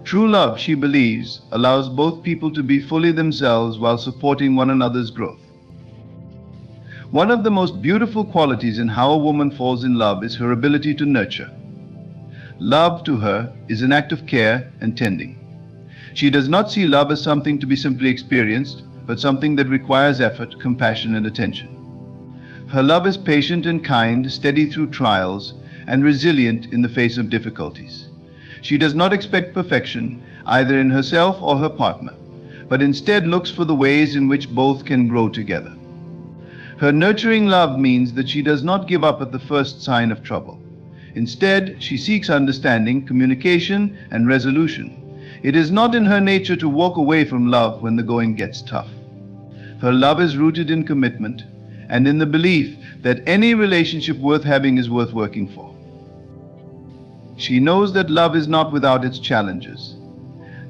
True love, she believes, allows both people to be fully themselves while supporting one another's growth. One of the most beautiful qualities in how a woman falls in love is her ability to nurture. Love to her is an act of care and tending. She does not see love as something to be simply experienced, but something that requires effort, compassion, and attention. Her love is patient and kind, steady through trials, and resilient in the face of difficulties. She does not expect perfection, either in herself or her partner, but instead looks for the ways in which both can grow together. Her nurturing love means that she does not give up at the first sign of trouble. Instead, she seeks understanding, communication, and resolution. It is not in her nature to walk away from love when the going gets tough. Her love is rooted in commitment and in the belief that any relationship worth having is worth working for. She knows that love is not without its challenges.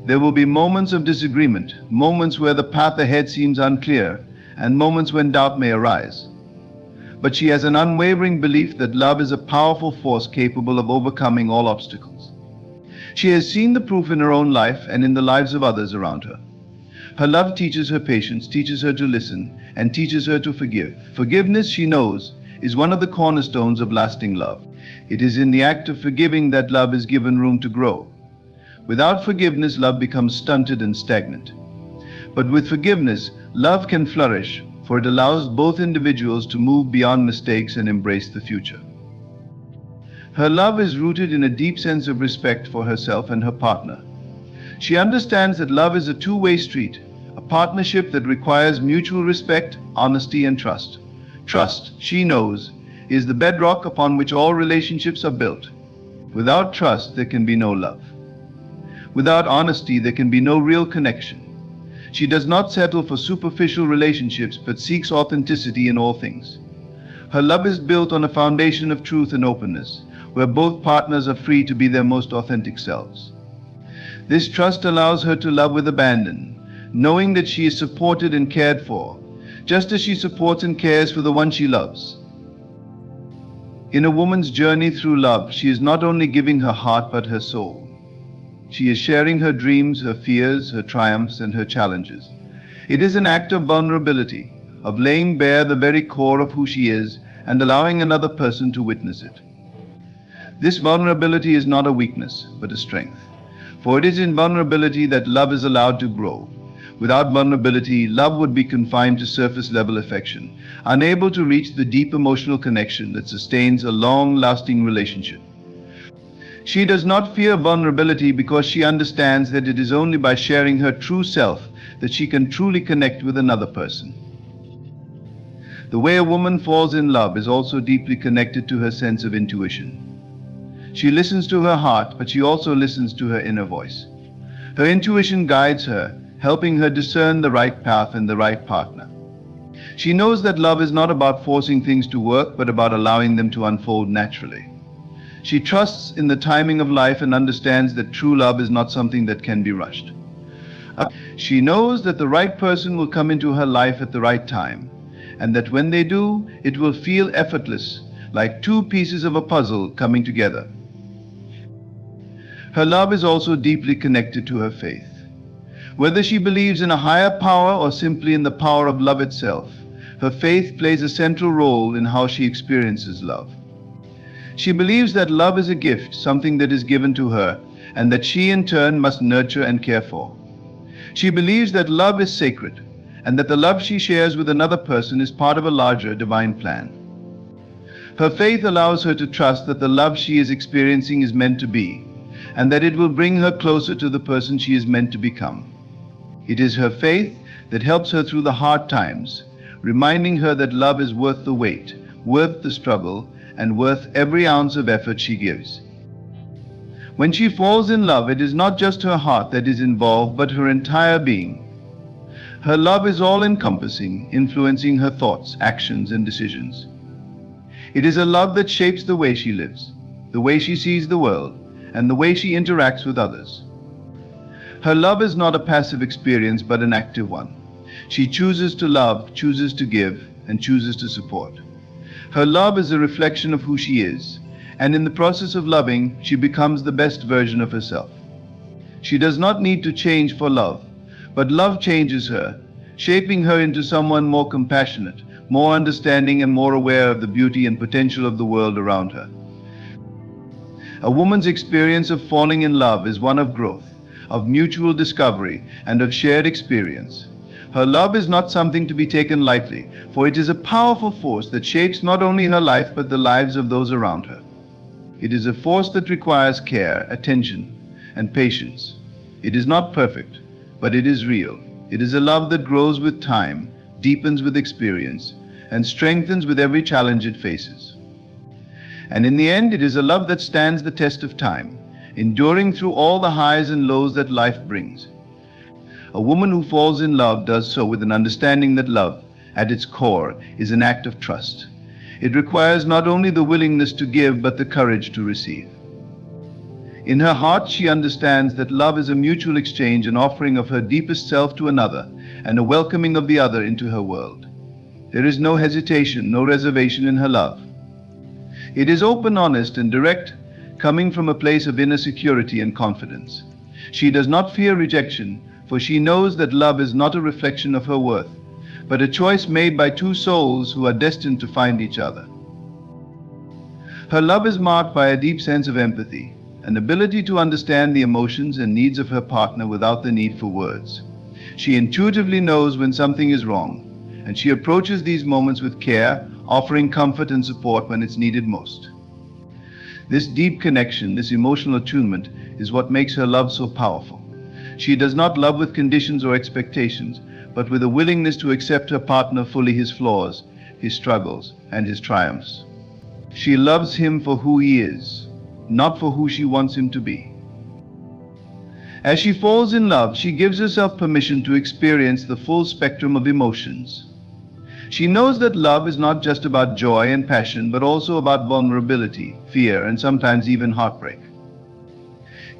There will be moments of disagreement, moments where the path ahead seems unclear, and moments when doubt may arise. But she has an unwavering belief that love is a powerful force capable of overcoming all obstacles. She has seen the proof in her own life and in the lives of others around her. Her love teaches her patience, teaches her to listen, and teaches her to forgive. Forgiveness, she knows, is one of the cornerstones of lasting love. It is in the act of forgiving that love is given room to grow. Without forgiveness, love becomes stunted and stagnant. But with forgiveness, love can flourish, for it allows both individuals to move beyond mistakes and embrace the future. Her love is rooted in a deep sense of respect for herself and her partner. She understands that love is a two-way street, a partnership that requires mutual respect, honesty, and trust. Trust, she knows, is the bedrock upon which all relationships are built. Without trust, there can be no love. Without honesty, there can be no real connection. She does not settle for superficial relationships, but seeks authenticity in all things. Her love is built on a foundation of truth and openness, where both partners are free to be their most authentic selves. This trust allows her to love with abandon, knowing that she is supported and cared for, just as she supports and cares for the one she loves. In a woman's journey through love, she is not only giving her heart but her soul. She is sharing her dreams, her fears, her triumphs, and her challenges. It is an act of vulnerability, of laying bare the very core of who she is and allowing another person to witness it. This vulnerability is not a weakness, but a strength. For it is in vulnerability that love is allowed to grow. Without vulnerability, love would be confined to surface-level affection, unable to reach the deep emotional connection that sustains a long-lasting relationship. She does not fear vulnerability because she understands that it is only by sharing her true self that she can truly connect with another person. The way a woman falls in love is also deeply connected to her sense of intuition. She listens to her heart, but she also listens to her inner voice. Her intuition guides her, helping her discern the right path and the right partner. She knows that love is not about forcing things to work, but about allowing them to unfold naturally. She trusts in the timing of life and understands that true love is not something that can be rushed. She knows that the right person will come into her life at the right time, and that when they do, it will feel effortless, like two pieces of a puzzle coming together. Her love is also deeply connected to her faith. Whether she believes in a higher power or simply in the power of love itself, her faith plays a central role in how she experiences love. She believes that love is a gift, something that is given to her, and that she in turn must nurture and care for. She believes that love is sacred, and that the love she shares with another person is part of a larger divine plan. Her faith allows her to trust that the love she is experiencing is meant to be, and that it will bring her closer to the person she is meant to become. It is her faith that helps her through the hard times, reminding her that love is worth the wait, worth the struggle, and worth every ounce of effort she gives. When she falls in love, it is not just her heart that is involved, but her entire being. Her love is all-encompassing, influencing her thoughts, actions, and decisions. It is a love that shapes the way she lives, the way she sees the world, and the way she interacts with others. Her love is not a passive experience, but an active one. She chooses to love, chooses to give, and chooses to support. Her love is a reflection of who she is, and in the process of loving, she becomes the best version of herself. She does not need to change for love, but love changes her, shaping her into someone more compassionate, more understanding, and more aware of the beauty and potential of the world around her. A woman's experience of falling in love is one of growth, of mutual discovery, and of shared experience. Her love is not something to be taken lightly, for it is a powerful force that shapes not only her life but the lives of those around her. It is a force that requires care, attention, and patience. It is not perfect, but it is real. It is a love that grows with time, deepens with experience, and strengthens with every challenge it faces. And in the end, it is a love that stands the test of time, enduring through all the highs and lows that life brings. A woman who falls in love does so with an understanding that love, at its core, is an act of trust. It requires not only the willingness to give, but the courage to receive. In her heart, she understands that love is a mutual exchange, an offering of her deepest self to another, and a welcoming of the other into her world. There is no hesitation, no reservation in her love. It is open, honest, and direct, coming from a place of inner security and confidence. She does not fear rejection, for she knows that love is not a reflection of her worth, but a choice made by two souls who are destined to find each other. Her love is marked by a deep sense of empathy, an ability to understand the emotions and needs of her partner without the need for words. She intuitively knows when something is wrong, and she approaches these moments with care, offering comfort and support when it's needed most. This deep connection, this emotional attunement, is what makes her love so powerful. She does not love with conditions or expectations, but with a willingness to accept her partner fully, his flaws, his struggles, and his triumphs. She loves him for who he is, not for who she wants him to be. As she falls in love, she gives herself permission to experience the full spectrum of emotions. She knows that love is not just about joy and passion, but also about vulnerability, fear, and sometimes even heartbreak.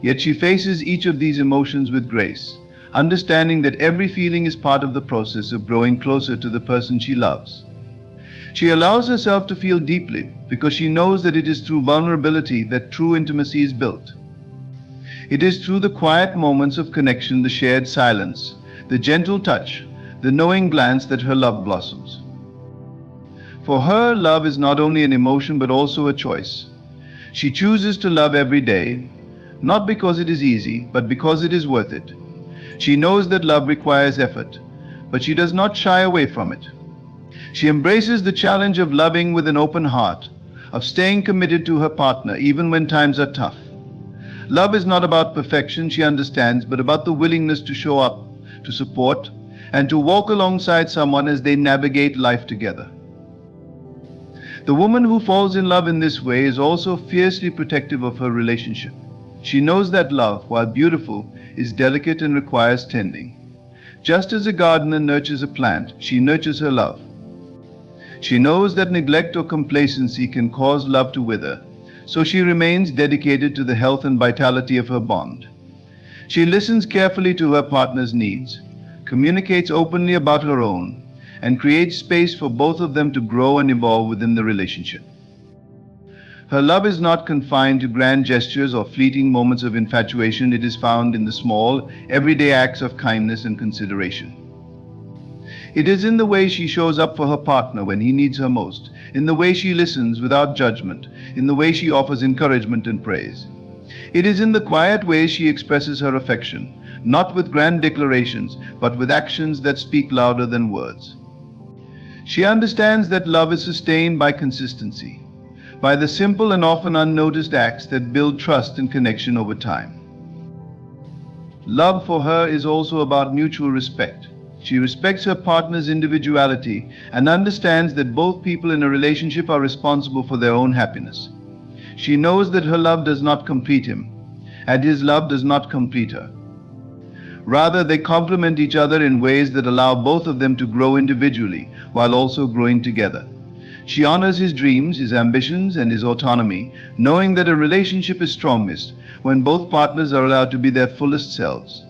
Yet she faces each of these emotions with grace, understanding that every feeling is part of the process of growing closer to the person she loves. She allows herself to feel deeply because she knows that it is through vulnerability that true intimacy is built. It is through the quiet moments of connection, the shared silence, the gentle touch, the knowing glance that her love blossoms. For her, love is not only an emotion but also a choice. She chooses to love every day, not because it is easy, but because it is worth it. She knows that love requires effort, but she does not shy away from it. She embraces the challenge of loving with an open heart, of staying committed to her partner even when times are tough. Love is not about perfection, she understands, but about the willingness to show up, to support, and to walk alongside someone as they navigate life together. The woman who falls in love in this way is also fiercely protective of her relationship. She knows that love, while beautiful, is delicate and requires tending. Just as a gardener nurtures a plant, she nurtures her love. She knows that neglect or complacency can cause love to wither, so she remains dedicated to the health and vitality of her bond. She listens carefully to her partner's needs, communicates openly about her own, and creates space for both of them to grow and evolve within the relationship. Her love is not confined to grand gestures or fleeting moments of infatuation. It is found in the small, everyday acts of kindness and consideration. It is in the way she shows up for her partner when he needs her most, in the way she listens without judgment, in the way she offers encouragement and praise. It is in the quiet ways she expresses her affection, not with grand declarations, but with actions that speak louder than words. She understands that love is sustained by consistency, by the simple and often unnoticed acts that build trust and connection over time. Love for her is also about mutual respect. She respects her partner's individuality and understands that both people in a relationship are responsible for their own happiness. She knows that her love does not complete him, and his love does not complete her. Rather, they complement each other in ways that allow both of them to grow individually while also growing together. She honors his dreams, his ambitions, and his autonomy, knowing that a relationship is strongest when both partners are allowed to be their fullest selves.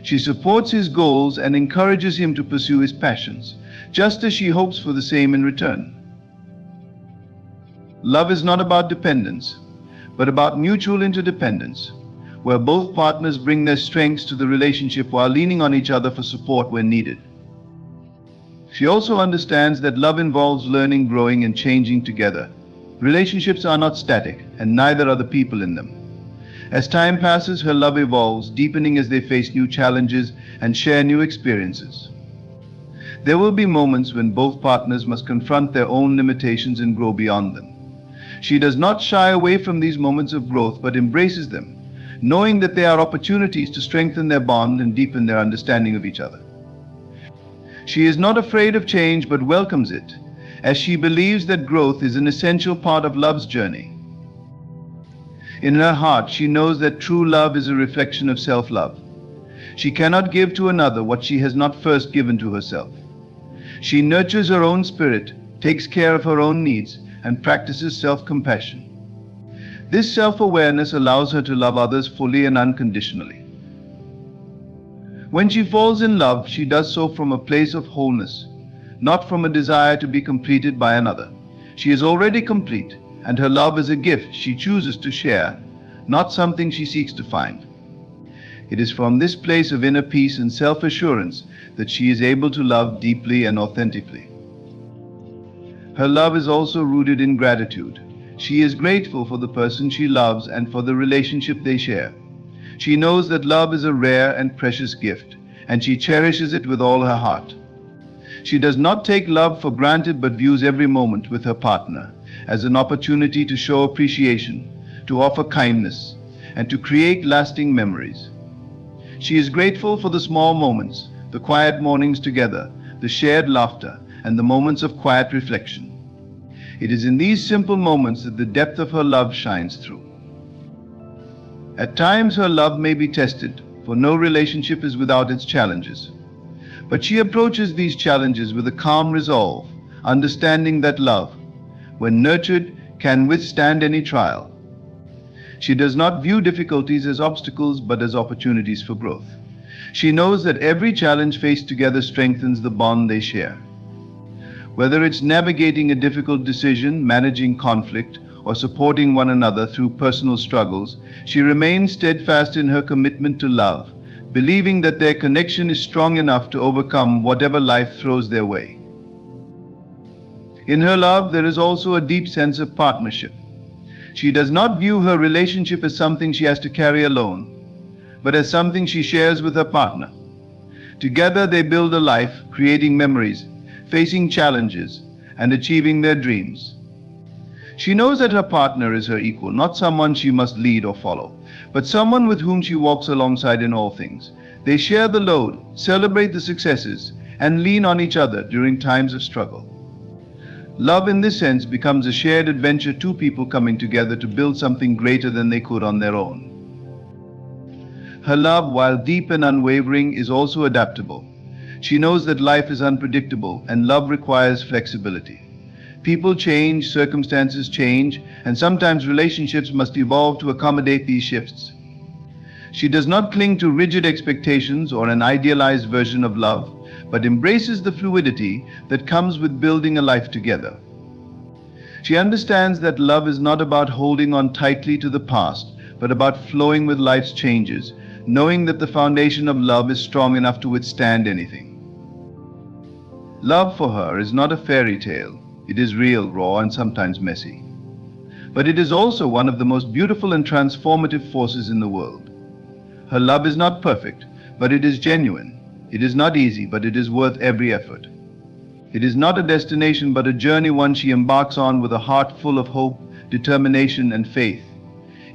She supports his goals and encourages him to pursue his passions, just as she hopes for the same in return. Love is not about dependence, but about mutual interdependence, where both partners bring their strengths to the relationship while leaning on each other for support when needed. She also understands that love involves learning, growing, and changing together. Relationships are not static, and neither are the people in them. As time passes, her love evolves, deepening as they face new challenges and share new experiences. There will be moments when both partners must confront their own limitations and grow beyond them. She does not shy away from these moments of growth, but embraces them, knowing that they are opportunities to strengthen their bond and deepen their understanding of each other. She is not afraid of change, but welcomes it, as she believes that growth is an essential part of love's journey. In her heart, she knows that true love is a reflection of self-love. She cannot give to another what she has not first given to herself. She nurtures her own spirit, takes care of her own needs, and practices self-compassion. This self-awareness allows her to love others fully and unconditionally. When she falls in love, she does so from a place of wholeness, not from a desire to be completed by another. She is already complete, and her love is a gift she chooses to share, not something she seeks to find. It is from this place of inner peace and self-assurance that she is able to love deeply and authentically. Her love is also rooted in gratitude. She is grateful for the person she loves and for the relationship they share. She knows that love is a rare and precious gift, and she cherishes it with all her heart. She does not take love for granted, but views every moment with her partner as an opportunity to show appreciation, to offer kindness, and to create lasting memories. She is grateful for the small moments, the quiet mornings together, the shared laughter, and the moments of quiet reflection. It is in these simple moments that the depth of her love shines through. At times her love may be tested, for no relationship is without its challenges. But she approaches these challenges with a calm resolve, understanding that love, when nurtured, can withstand any trial. She does not view difficulties as obstacles, but as opportunities for growth. She knows that every challenge faced together strengthens the bond they share. Whether it's navigating a difficult decision, managing conflict, or supporting one another through personal struggles, she remains steadfast in her commitment to love, believing that their connection is strong enough to overcome whatever life throws their way. In her love, there is also a deep sense of partnership. She does not view her relationship as something she has to carry alone, but as something she shares with her partner. Together they build a life, creating memories, facing challenges, and achieving their dreams. She knows that her partner is her equal, not someone she must lead or follow, but someone with whom she walks alongside in all things. They share the load, celebrate the successes, and lean on each other during times of struggle. Love in this sense becomes a shared adventure, two people coming together to build something greater than they could on their own. Her love, while deep and unwavering, is also adaptable. She knows that life is unpredictable and love requires flexibility. People change, circumstances change, and sometimes relationships must evolve to accommodate these shifts. She does not cling to rigid expectations or an idealized version of love, but embraces the fluidity that comes with building a life together. She understands that love is not about holding on tightly to the past, but about flowing with life's changes, knowing that the foundation of love is strong enough to withstand anything. Love for her is not a fairy tale. It is real, raw, and sometimes messy. But it is also one of the most beautiful and transformative forces in the world. Her love is not perfect, but it is genuine. It is not easy, but it is worth every effort. It is not a destination, but a journey one she embarks on with a heart full of hope, determination, and faith.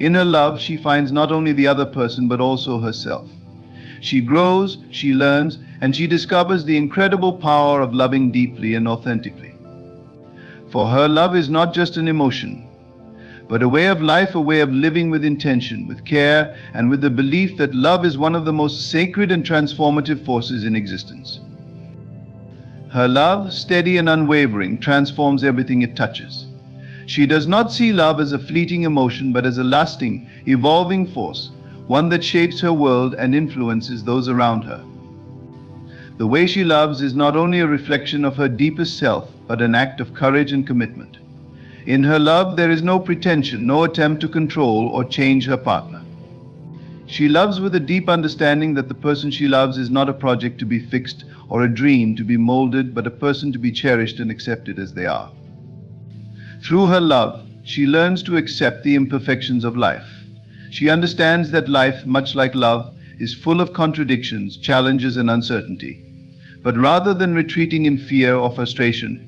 In her love, she finds not only the other person, but also herself. She grows, she learns, and she discovers the incredible power of loving deeply and authentically. For her, love is not just an emotion, but a way of life, a way of living with intention, with care, and with the belief that love is one of the most sacred and transformative forces in existence. Her love, steady and unwavering, transforms everything it touches. She does not see love as a fleeting emotion, but as a lasting, evolving force, one that shapes her world and influences those around her. The way she loves is not only a reflection of her deepest self, but an act of courage and commitment. In her love, there is no pretension, no attempt to control or change her partner. She loves with a deep understanding that the person she loves is not a project to be fixed or a dream to be molded, but a person to be cherished and accepted as they are. Through her love, she learns to accept the imperfections of life. She understands that life, much like love, is full of contradictions, challenges, and uncertainty. But rather than retreating in fear or frustration,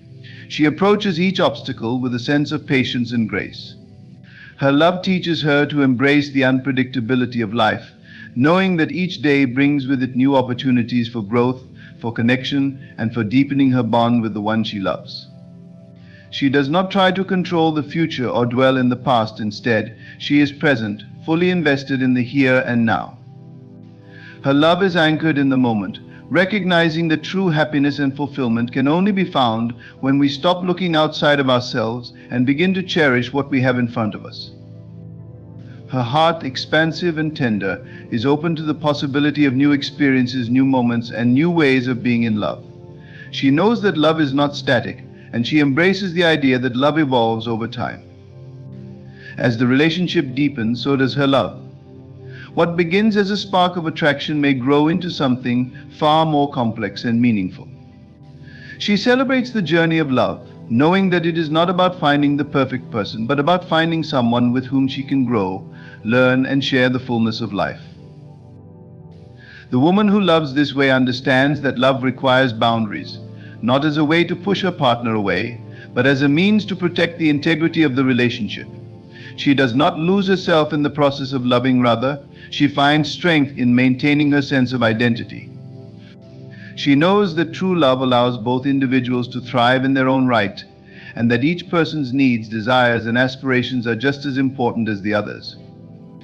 she approaches each obstacle with a sense of patience and grace. Her love teaches her to embrace the unpredictability of life, knowing that each day brings with it new opportunities for growth, for connection, and for deepening her bond with the one she loves. She does not try to control the future or dwell in the past. Instead, she is present, fully invested in the here and now. Her love is anchored in the moment, recognizing that true happiness and fulfillment can only be found when we stop looking outside of ourselves and begin to cherish what we have in front of us. Her heart, expansive and tender, is open to the possibility of new experiences, new moments, and new ways of being in love. She knows that love is not static, and she embraces the idea that love evolves over time. As the relationship deepens, so does her love. What begins as a spark of attraction may grow into something far more complex and meaningful. She celebrates the journey of love, knowing that it is not about finding the perfect person, but about finding someone with whom she can grow, learn, and share the fullness of life. The woman who loves this way understands that love requires boundaries, not as a way to push her partner away, but as a means to protect the integrity of the relationship. She does not lose herself in the process of loving, rather, she finds strength in maintaining her sense of identity. She knows that true love allows both individuals to thrive in their own right, and that each person's needs, desires, and aspirations are just as important as the others.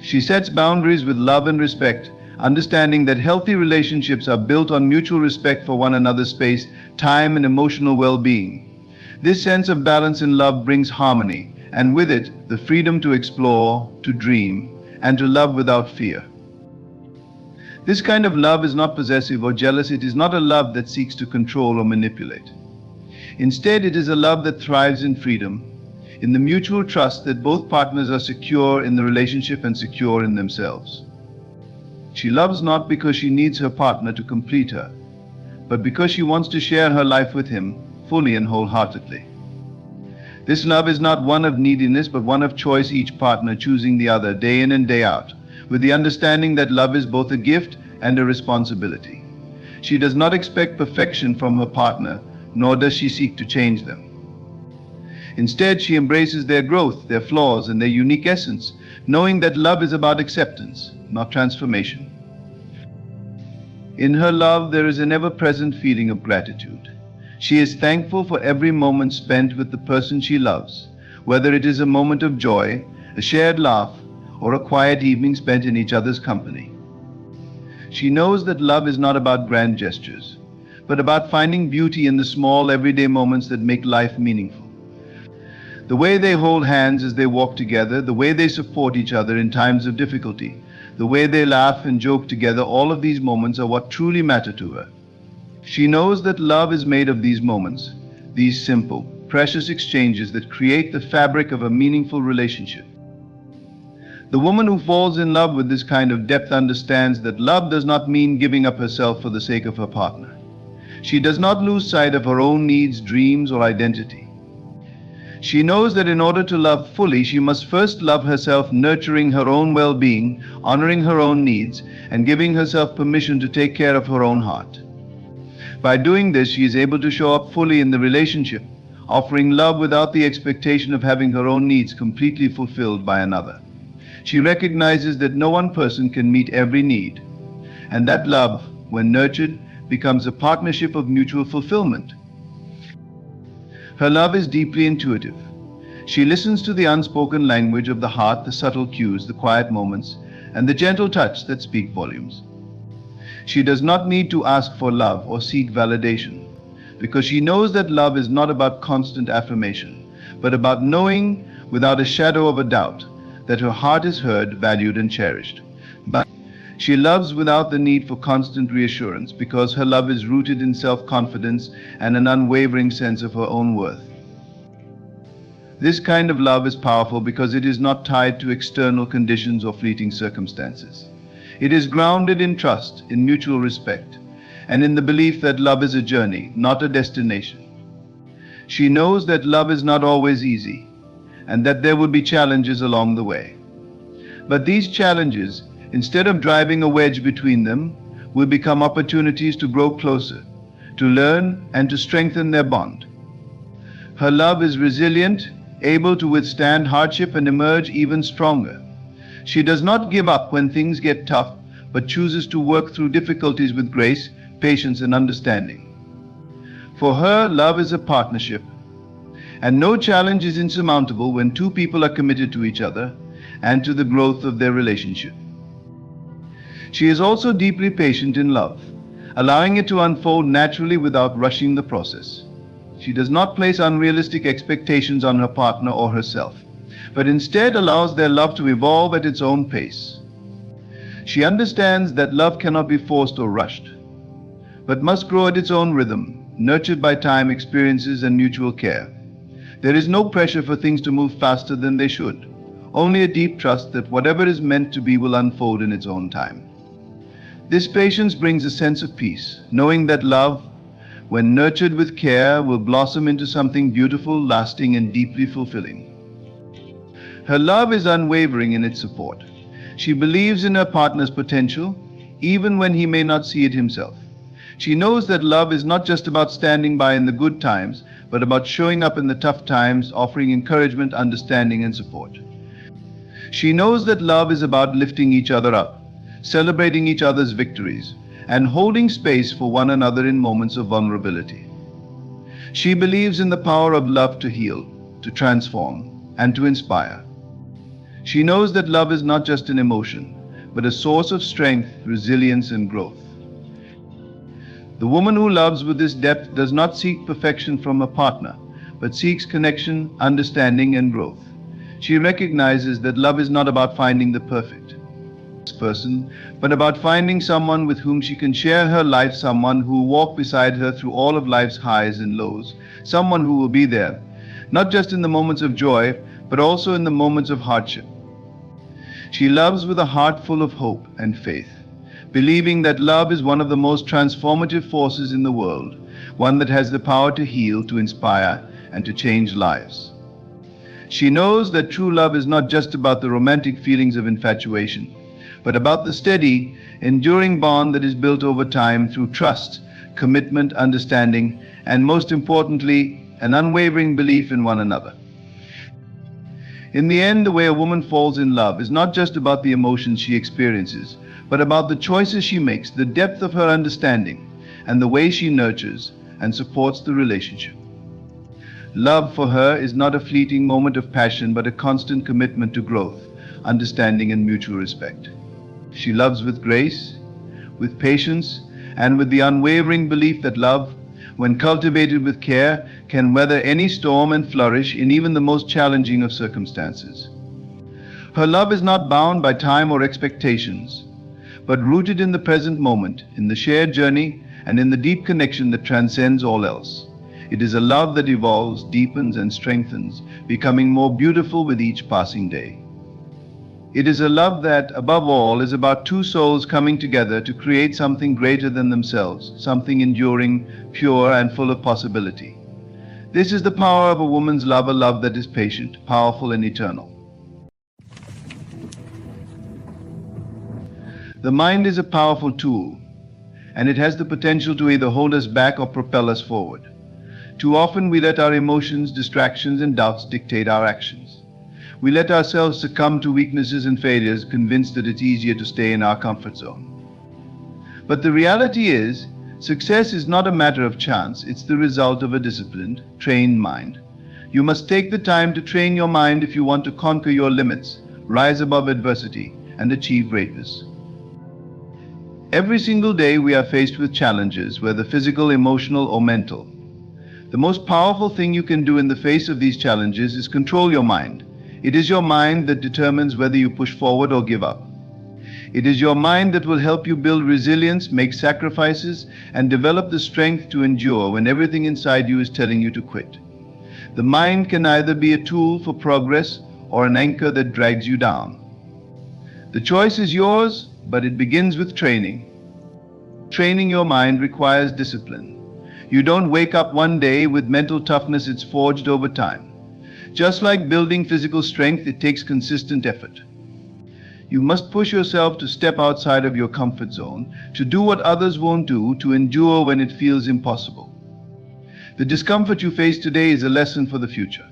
She sets boundaries with love and respect, understanding that healthy relationships are built on mutual respect for one another's space, time, and emotional well-being. This sense of balance in love brings harmony, and with it, the freedom to explore, to dream, and to love without fear. This kind of love is not possessive or jealous. It is not a love that seeks to control or manipulate. Instead, it is a love that thrives in freedom, in the mutual trust that both partners are secure in the relationship and secure in themselves. She loves not because she needs her partner to complete her, but because she wants to share her life with him fully and wholeheartedly. This love is not one of neediness, but one of choice, each partner choosing the other day in and day out, with the understanding that love is both a gift and a responsibility. She does not expect perfection from her partner, nor does she seek to change them. Instead, she embraces their growth, their flaws, and their unique essence, knowing that love is about acceptance, not transformation. In her love, there is an ever-present feeling of gratitude. She is thankful for every moment spent with the person she loves, whether it is a moment of joy, a shared laugh, or a quiet evening spent in each other's company. She knows that love is not about grand gestures, but about finding beauty in the small, everyday moments that make life meaningful. The way they hold hands as they walk together, the way they support each other in times of difficulty, the way they laugh and joke together, all of these moments are what truly matter to her. She knows that love is made of these moments, these simple, precious exchanges that create the fabric of a meaningful relationship. The woman who falls in love with this kind of depth understands that love does not mean giving up herself for the sake of her partner. She does not lose sight of her own needs, dreams, or identity. She knows that in order to love fully, she must first love herself, nurturing her own well-being, honoring her own needs, and giving herself permission to take care of her own heart. By doing this, she is able to show up fully in the relationship, offering love without the expectation of having her own needs completely fulfilled by another. She recognizes that no one person can meet every need, and that love, when nurtured, becomes a partnership of mutual fulfillment. Her love is deeply intuitive. She listens to the unspoken language of the heart, the subtle cues, the quiet moments, and the gentle touch that speak volumes. She does not need to ask for love or seek validation, because she knows that love is not about constant affirmation, but about knowing without a shadow of a doubt that her heart is heard, valued, and cherished. But she loves without the need for constant reassurance, because her love is rooted in self-confidence and an unwavering sense of her own worth. This kind of love is powerful because it is not tied to external conditions or fleeting circumstances. It is grounded in trust, in mutual respect, and in the belief that love is a journey, not a destination. She knows that love is not always easy, and that there will be challenges along the way. But these challenges, instead of driving a wedge between them, will become opportunities to grow closer, to learn and to strengthen their bond. Her love is resilient, able to withstand hardship and emerge even stronger. She does not give up when things get tough, but chooses to work through difficulties with grace, patience, and understanding. For her, love is a partnership, and no challenge is insurmountable when two people are committed to each other and to the growth of their relationship. She is also deeply patient in love, allowing it to unfold naturally without rushing the process. She does not place unrealistic expectations on her partner or herself, but instead allows their love to evolve at its own pace. She understands that love cannot be forced or rushed, but must grow at its own rhythm, nurtured by time, experiences, and mutual care. There is no pressure for things to move faster than they should, only a deep trust that whatever is meant to be will unfold in its own time. This patience brings a sense of peace, knowing that love, when nurtured with care, will blossom into something beautiful, lasting, and deeply fulfilling. Her love is unwavering in its support. She believes in her partner's potential, even when he may not see it himself. She knows that love is not just about standing by in the good times, but about showing up in the tough times, offering encouragement, understanding, and support. She knows that love is about lifting each other up, celebrating each other's victories, and holding space for one another in moments of vulnerability. She believes in the power of love to heal, to transform, and to inspire. She knows that love is not just an emotion, but a source of strength, resilience, and growth. The woman who loves with this depth does not seek perfection from a partner, but seeks connection, understanding, and growth. She recognizes that love is not about finding the perfect person, but about finding someone with whom she can share her life, someone who will walk beside her through all of life's highs and lows, someone who will be there, not just in the moments of joy, but also in the moments of hardship. She loves with a heart full of hope and faith, believing that love is one of the most transformative forces in the world, one that has the power to heal, to inspire, and to change lives. She knows that true love is not just about the romantic feelings of infatuation, but about the steady, enduring bond that is built over time through trust, commitment, understanding, and most importantly, an unwavering belief in one another. In the end, the way a woman falls in love is not just about the emotions she experiences, but about the choices she makes, the depth of her understanding, and the way she nurtures and supports the relationship. Love for her is not a fleeting moment of passion, but a constant commitment to growth, understanding, and mutual respect. She loves with grace, with patience, and with the unwavering belief that love, when cultivated with care, can weather any storm and flourish in even the most challenging of circumstances. Her love is not bound by time or expectations, but rooted in the present moment, in the shared journey, and in the deep connection that transcends all else. It is a love that evolves, deepens, and strengthens, becoming more beautiful with each passing day. It is a love that, above all, is about two souls coming together to create something greater than themselves, something enduring, pure, and full of possibility. This is the power of a woman's love, a love that is patient, powerful, and eternal. The mind is a powerful tool, and it has the potential to either hold us back or propel us forward. Too often we let our emotions, distractions, and doubts dictate our actions. We let ourselves succumb to weaknesses and failures, convinced that it's easier to stay in our comfort zone. But the reality is, success is not a matter of chance, it's the result of a disciplined, trained mind. You must take the time to train your mind if you want to conquer your limits, rise above adversity, and achieve greatness. Every single day we are faced with challenges, whether physical, emotional, or mental. The most powerful thing you can do in the face of these challenges is control your mind. It is your mind that determines whether you push forward or give up. It is your mind that will help you build resilience, make sacrifices, and develop the strength to endure when everything inside you is telling you to quit. The mind can either be a tool for progress or an anchor that drags you down. The choice is yours, but it begins with training. Training your mind requires discipline. You don't wake up one day with mental toughness, it's forged over time. Just like building physical strength, it takes consistent effort. You must push yourself to step outside of your comfort zone, to do what others won't do, to endure when it feels impossible. The discomfort you face today is a lesson for the future.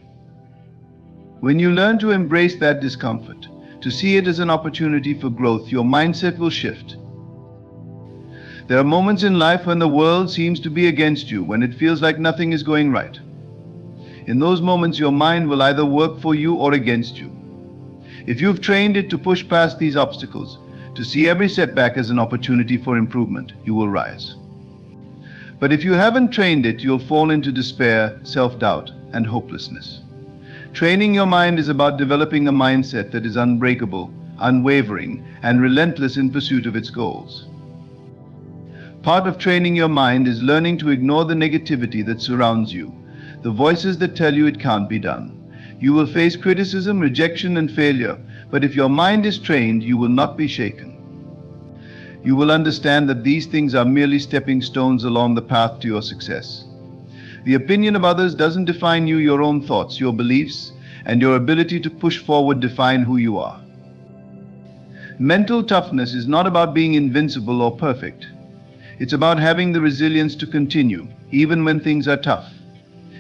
When you learn to embrace that discomfort, to see it as an opportunity for growth, your mindset will shift. There are moments in life when the world seems to be against you, when it feels like nothing is going right. In those moments, your mind will either work for you or against you. If you've trained it to push past these obstacles, to see every setback as an opportunity for improvement, you will rise. But if you haven't trained it, you'll fall into despair, self-doubt, and hopelessness. Training your mind is about developing a mindset that is unbreakable, unwavering, and relentless in pursuit of its goals. Part of training your mind is learning to ignore the negativity that surrounds you, the voices that tell you it can't be done. You will face criticism, rejection, and failure, but if your mind is trained, you will not be shaken. You will understand that these things are merely stepping stones along the path to your success. The opinion of others doesn't define you. Your own thoughts, your beliefs, and your ability to push forward define who you are. Mental toughness is not about being invincible or perfect. It's about having the resilience to continue, even when things are tough.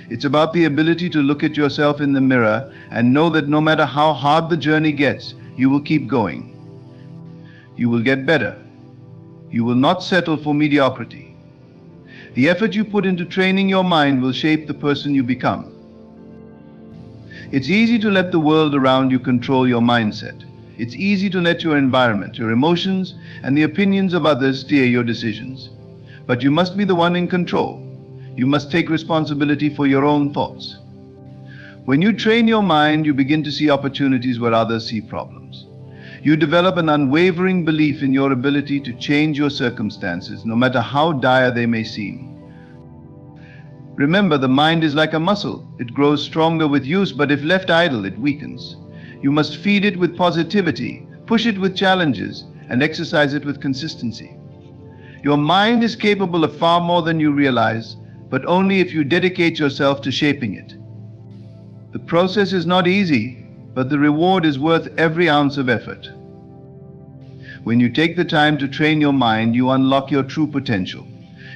It's about the ability to look at yourself in the mirror and know that no matter how hard the journey gets, you will keep going. You will get better. You will not settle for mediocrity. The effort you put into training your mind will shape the person you become. It's easy to let the world around you control your mindset. It's easy to let your environment, your emotions, and the opinions of others steer your decisions. But you must be the one in control. You must take responsibility for your own thoughts. When you train your mind, you begin to see opportunities where others see problems. You develop an unwavering belief in your ability to change your circumstances, no matter how dire they may seem. Remember, the mind is like a muscle. It grows stronger with use, but if left idle, it weakens. You must feed it with positivity, push it with challenges, and exercise it with consistency. Your mind is capable of far more than you realize, but only if you dedicate yourself to shaping it. The process is not easy, but the reward is worth every ounce of effort. When you take the time to train your mind, you unlock your true potential.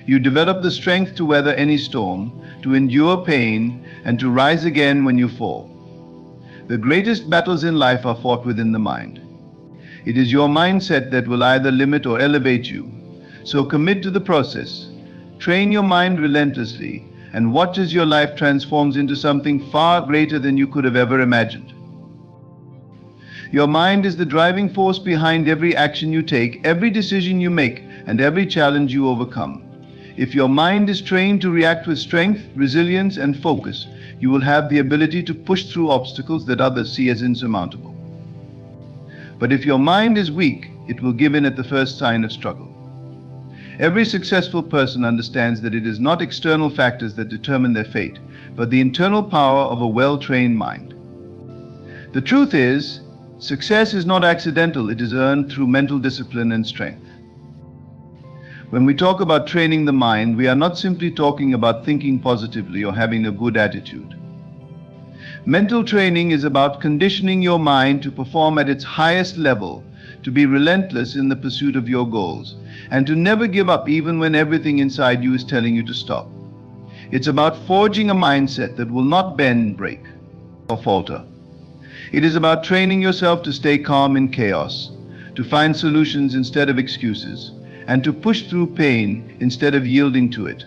You develop the strength to weather any storm, to endure pain, and to rise again when you fall. The greatest battles in life are fought within the mind. It is your mindset that will either limit or elevate you. So commit to the process. Train your mind relentlessly and watch as your life transforms into something far greater than you could have ever imagined. Your mind is the driving force behind every action you take, every decision you make, and every challenge you overcome. If your mind is trained to react with strength, resilience, and focus, you will have the ability to push through obstacles that others see as insurmountable. But if your mind is weak, it will give in at the first sign of struggle. Every successful person understands that it is not external factors that determine their fate, but the internal power of a well-trained mind. The truth is, success is not accidental, it is earned through mental discipline and strength. When we talk about training the mind, we are not simply talking about thinking positively or having a good attitude. Mental training is about conditioning your mind to perform at its highest level, to be relentless in the pursuit of your goals, and to never give up even when everything inside you is telling you to stop. It's about forging a mindset that will not bend, break, or falter. It is about training yourself to stay calm in chaos, to find solutions instead of excuses, and to push through pain instead of yielding to it.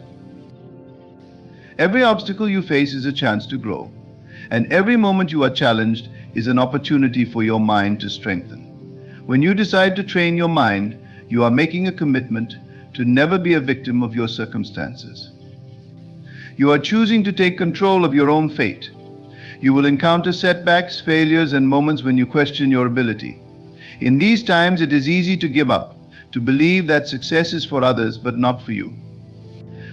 Every obstacle you face is a chance to grow, and every moment you are challenged is an opportunity for your mind to strengthen. When you decide to train your mind, you are making a commitment to never be a victim of your circumstances. You are choosing to take control of your own fate. You will encounter setbacks, failures, and moments when you question your ability. In these times, it is easy to give up, to believe that success is for others but not for you.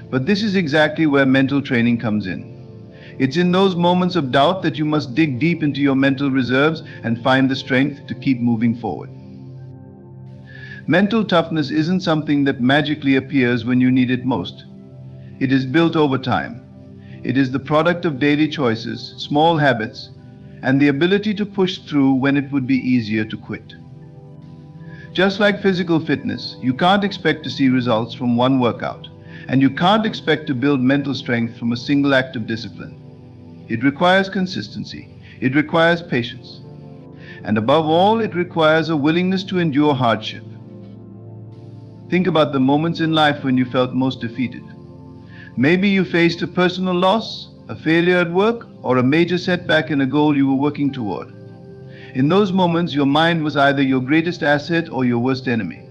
But this is exactly where mental training comes in. It's in those moments of doubt that you must dig deep into your mental reserves and find the strength to keep moving forward. Mental toughness isn't something that magically appears when you need it most. It is built over time. It is the product of daily choices, small habits, and the ability to push through when it would be easier to quit. Just like physical fitness, you can't expect to see results from one workout, and you can't expect to build mental strength from a single act of discipline. It requires consistency. It requires patience. And above all, it requires a willingness to endure hardship. Think about the moments in life when you felt most defeated. Maybe you faced a personal loss, a failure at work, or a major setback in a goal you were working toward. In those moments, your mind was either your greatest asset or your worst enemy.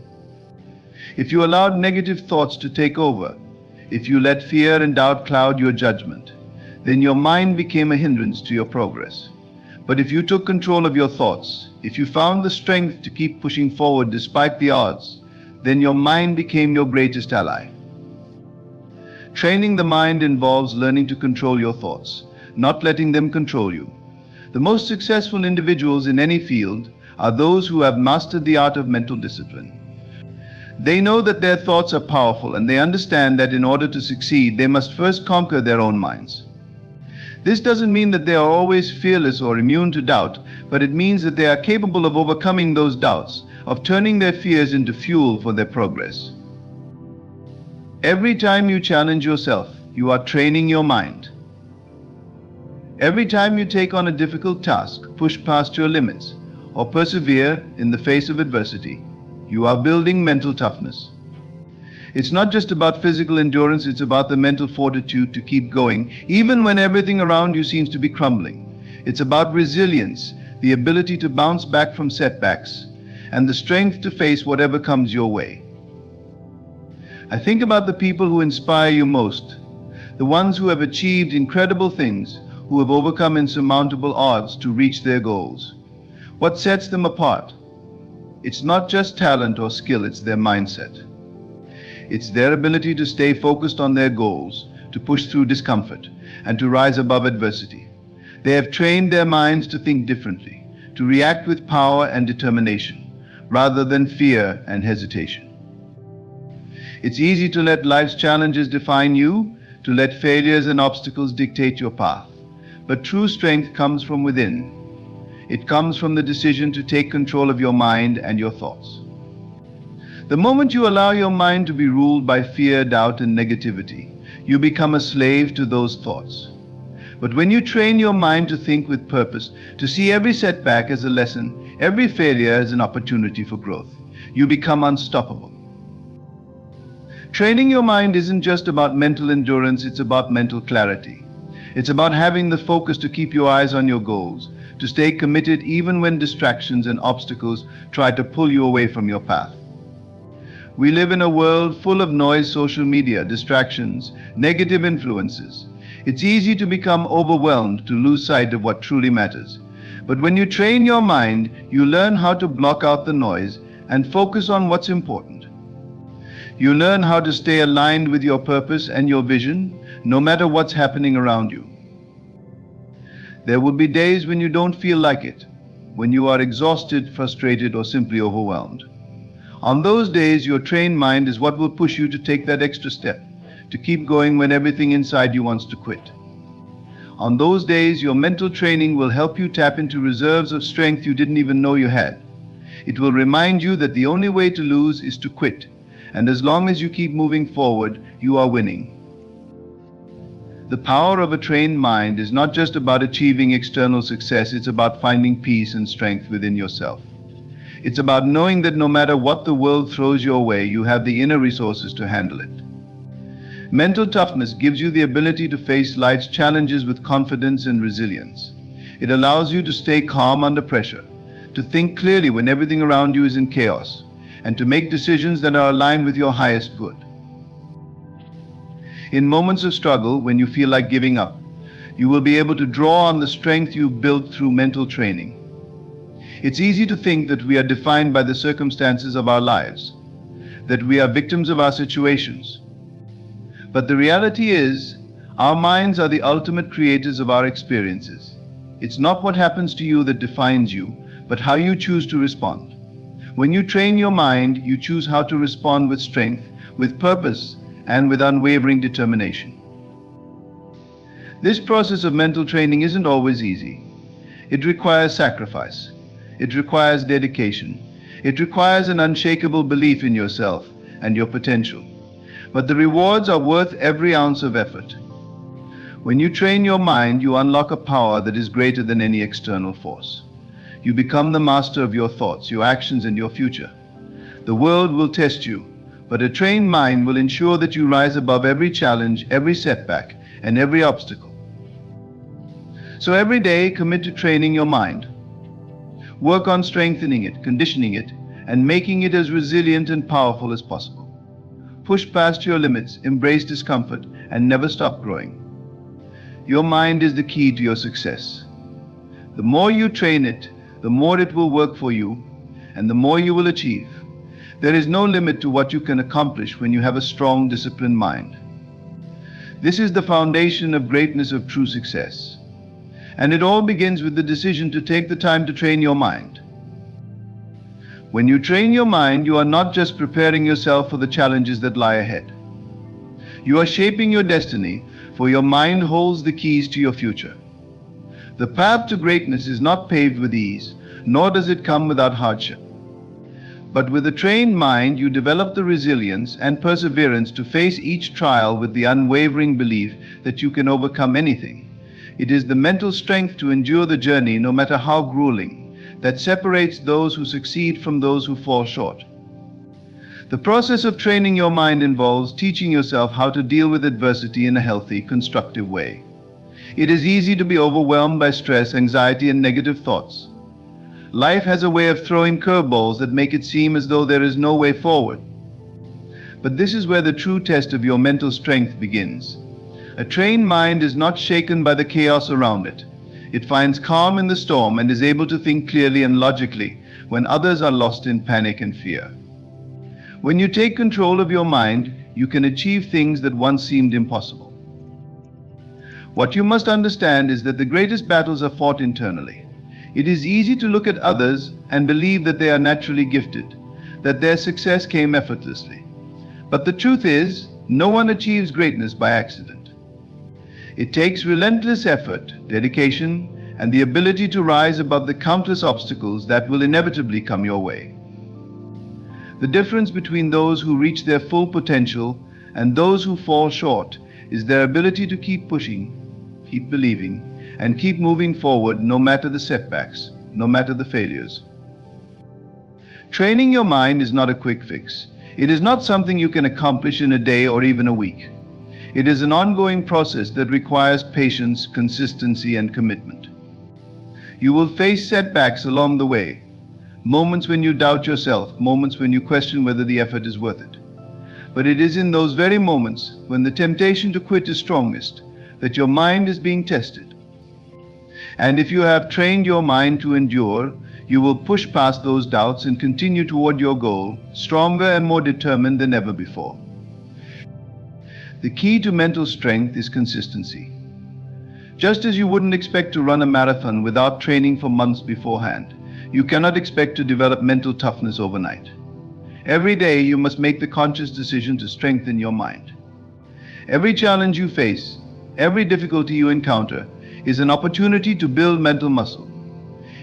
If you allowed negative thoughts to take over, if you let fear and doubt cloud your judgment, then your mind became a hindrance to your progress. But if you took control of your thoughts, if you found the strength to keep pushing forward despite the odds, then your mind became your greatest ally. Training the mind involves learning to control your thoughts, not letting them control you. The most successful individuals in any field are those who have mastered the art of mental discipline. They know that their thoughts are powerful, and they understand that in order to succeed, they must first conquer their own minds. This doesn't mean that they are always fearless or immune to doubt, but it means that they are capable of overcoming those doubts, of turning their fears into fuel for their progress. Every time you challenge yourself, you are training your mind. Every time you take on a difficult task, push past your limits, or persevere in the face of adversity, you are building mental toughness. It's not just about physical endurance, it's about the mental fortitude to keep going, even when everything around you seems to be crumbling. It's about resilience, the ability to bounce back from setbacks, and the strength to face whatever comes your way. I think about the people who inspire you most, the ones who have achieved incredible things, who have overcome insurmountable odds to reach their goals. What sets them apart? It's not just talent or skill, it's their mindset. It's their ability to stay focused on their goals, to push through discomfort, and to rise above adversity. They have trained their minds to think differently, to react with power and determination, rather than fear and hesitation. It's easy to let life's challenges define you, to let failures and obstacles dictate your path. But true strength comes from within. It comes from the decision to take control of your mind and your thoughts. The moment you allow your mind to be ruled by fear, doubt, and negativity, you become a slave to those thoughts. But when you train your mind to think with purpose, to see every setback as a lesson, every failure as an opportunity for growth, you become unstoppable. Training your mind isn't just about mental endurance, it's about mental clarity. It's about having the focus to keep your eyes on your goals, to stay committed even when distractions and obstacles try to pull you away from your path. We live in a world full of noise, social media, distractions, negative influences. It's easy to become overwhelmed, to lose sight of what truly matters. But when you train your mind, you learn how to block out the noise and focus on what's important. You learn how to stay aligned with your purpose and your vision, no matter what's happening around you. There will be days when you don't feel like it, when you are exhausted, frustrated, or simply overwhelmed. On those days, your trained mind is what will push you to take that extra step, to keep going when everything inside you wants to quit. On those days, your mental training will help you tap into reserves of strength you didn't even know you had. It will remind you that the only way to lose is to quit, and as long as you keep moving forward, you are winning. The power of a trained mind is not just about achieving external success, it's about finding peace and strength within yourself. It's about knowing that no matter what the world throws your way, you have the inner resources to handle it. Mental toughness gives you the ability to face life's challenges with confidence and resilience. It allows you to stay calm under pressure, to think clearly when everything around you is in chaos, and to make decisions that are aligned with your highest good. In moments of struggle, when you feel like giving up, you will be able to draw on the strength you've built through mental training. It's easy to think that we are defined by the circumstances of our lives, that we are victims of our situations. But the reality is, our minds are the ultimate creators of our experiences. It's not what happens to you that defines you, but how you choose to respond. When you train your mind, you choose how to respond with strength, with purpose, and with unwavering determination. This process of mental training isn't always easy. It requires sacrifice. It requires dedication. It requires an unshakable belief in yourself and your potential. But the rewards are worth every ounce of effort. When you train your mind, you unlock a power that is greater than any external force. You become the master of your thoughts, your actions, and your future. The world will test you, but a trained mind will ensure that you rise above every challenge, every setback, and every obstacle. So every day, commit to training your mind. Work on strengthening it, conditioning it, and making it as resilient and powerful as possible. Push past your limits, embrace discomfort, and never stop growing. Your mind is the key to your success. The more you train it, the more it will work for you, and the more you will achieve. There is no limit to what you can accomplish when you have a strong, disciplined mind. This is the foundation of greatness, of true success. And it all begins with the decision to take the time to train your mind. When you train your mind, you are not just preparing yourself for the challenges that lie ahead. You are shaping your destiny, for your mind holds the keys to your future. The path to greatness is not paved with ease, nor does it come without hardship. But with a trained mind, you develop the resilience and perseverance to face each trial with the unwavering belief that you can overcome anything. It is the mental strength to endure the journey, no matter how grueling, that separates those who succeed from those who fall short. The process of training your mind involves teaching yourself how to deal with adversity in a healthy, constructive way. It is easy to be overwhelmed by stress, anxiety, and negative thoughts. Life has a way of throwing curveballs that make it seem as though there is no way forward. But this is where the true test of your mental strength begins. A trained mind is not shaken by the chaos around it. It finds calm in the storm and is able to think clearly and logically when others are lost in panic and fear. When you take control of your mind, you can achieve things that once seemed impossible. What you must understand is that the greatest battles are fought internally. It is easy to look at others and believe that they are naturally gifted, that their success came effortlessly. But the truth is, no one achieves greatness by accident. It takes relentless effort, dedication, and the ability to rise above the countless obstacles that will inevitably come your way. The difference between those who reach their full potential and those who fall short is their ability to keep pushing, keep believing, and keep moving forward no matter the setbacks, no matter the failures. Training your mind is not a quick fix. It is not something you can accomplish in a day or even a week. It is an ongoing process that requires patience, consistency, and commitment. You will face setbacks along the way, moments when you doubt yourself, moments when you question whether the effort is worth it. But it is in those very moments, when the temptation to quit is strongest, that your mind is being tested. And if you have trained your mind to endure, you will push past those doubts and continue toward your goal, stronger and more determined than ever before. The key to mental strength is consistency. Just as you wouldn't expect to run a marathon without training for months beforehand, you cannot expect to develop mental toughness overnight. Every day you must make the conscious decision to strengthen your mind. Every challenge you face, every difficulty you encounter, is an opportunity to build mental muscle.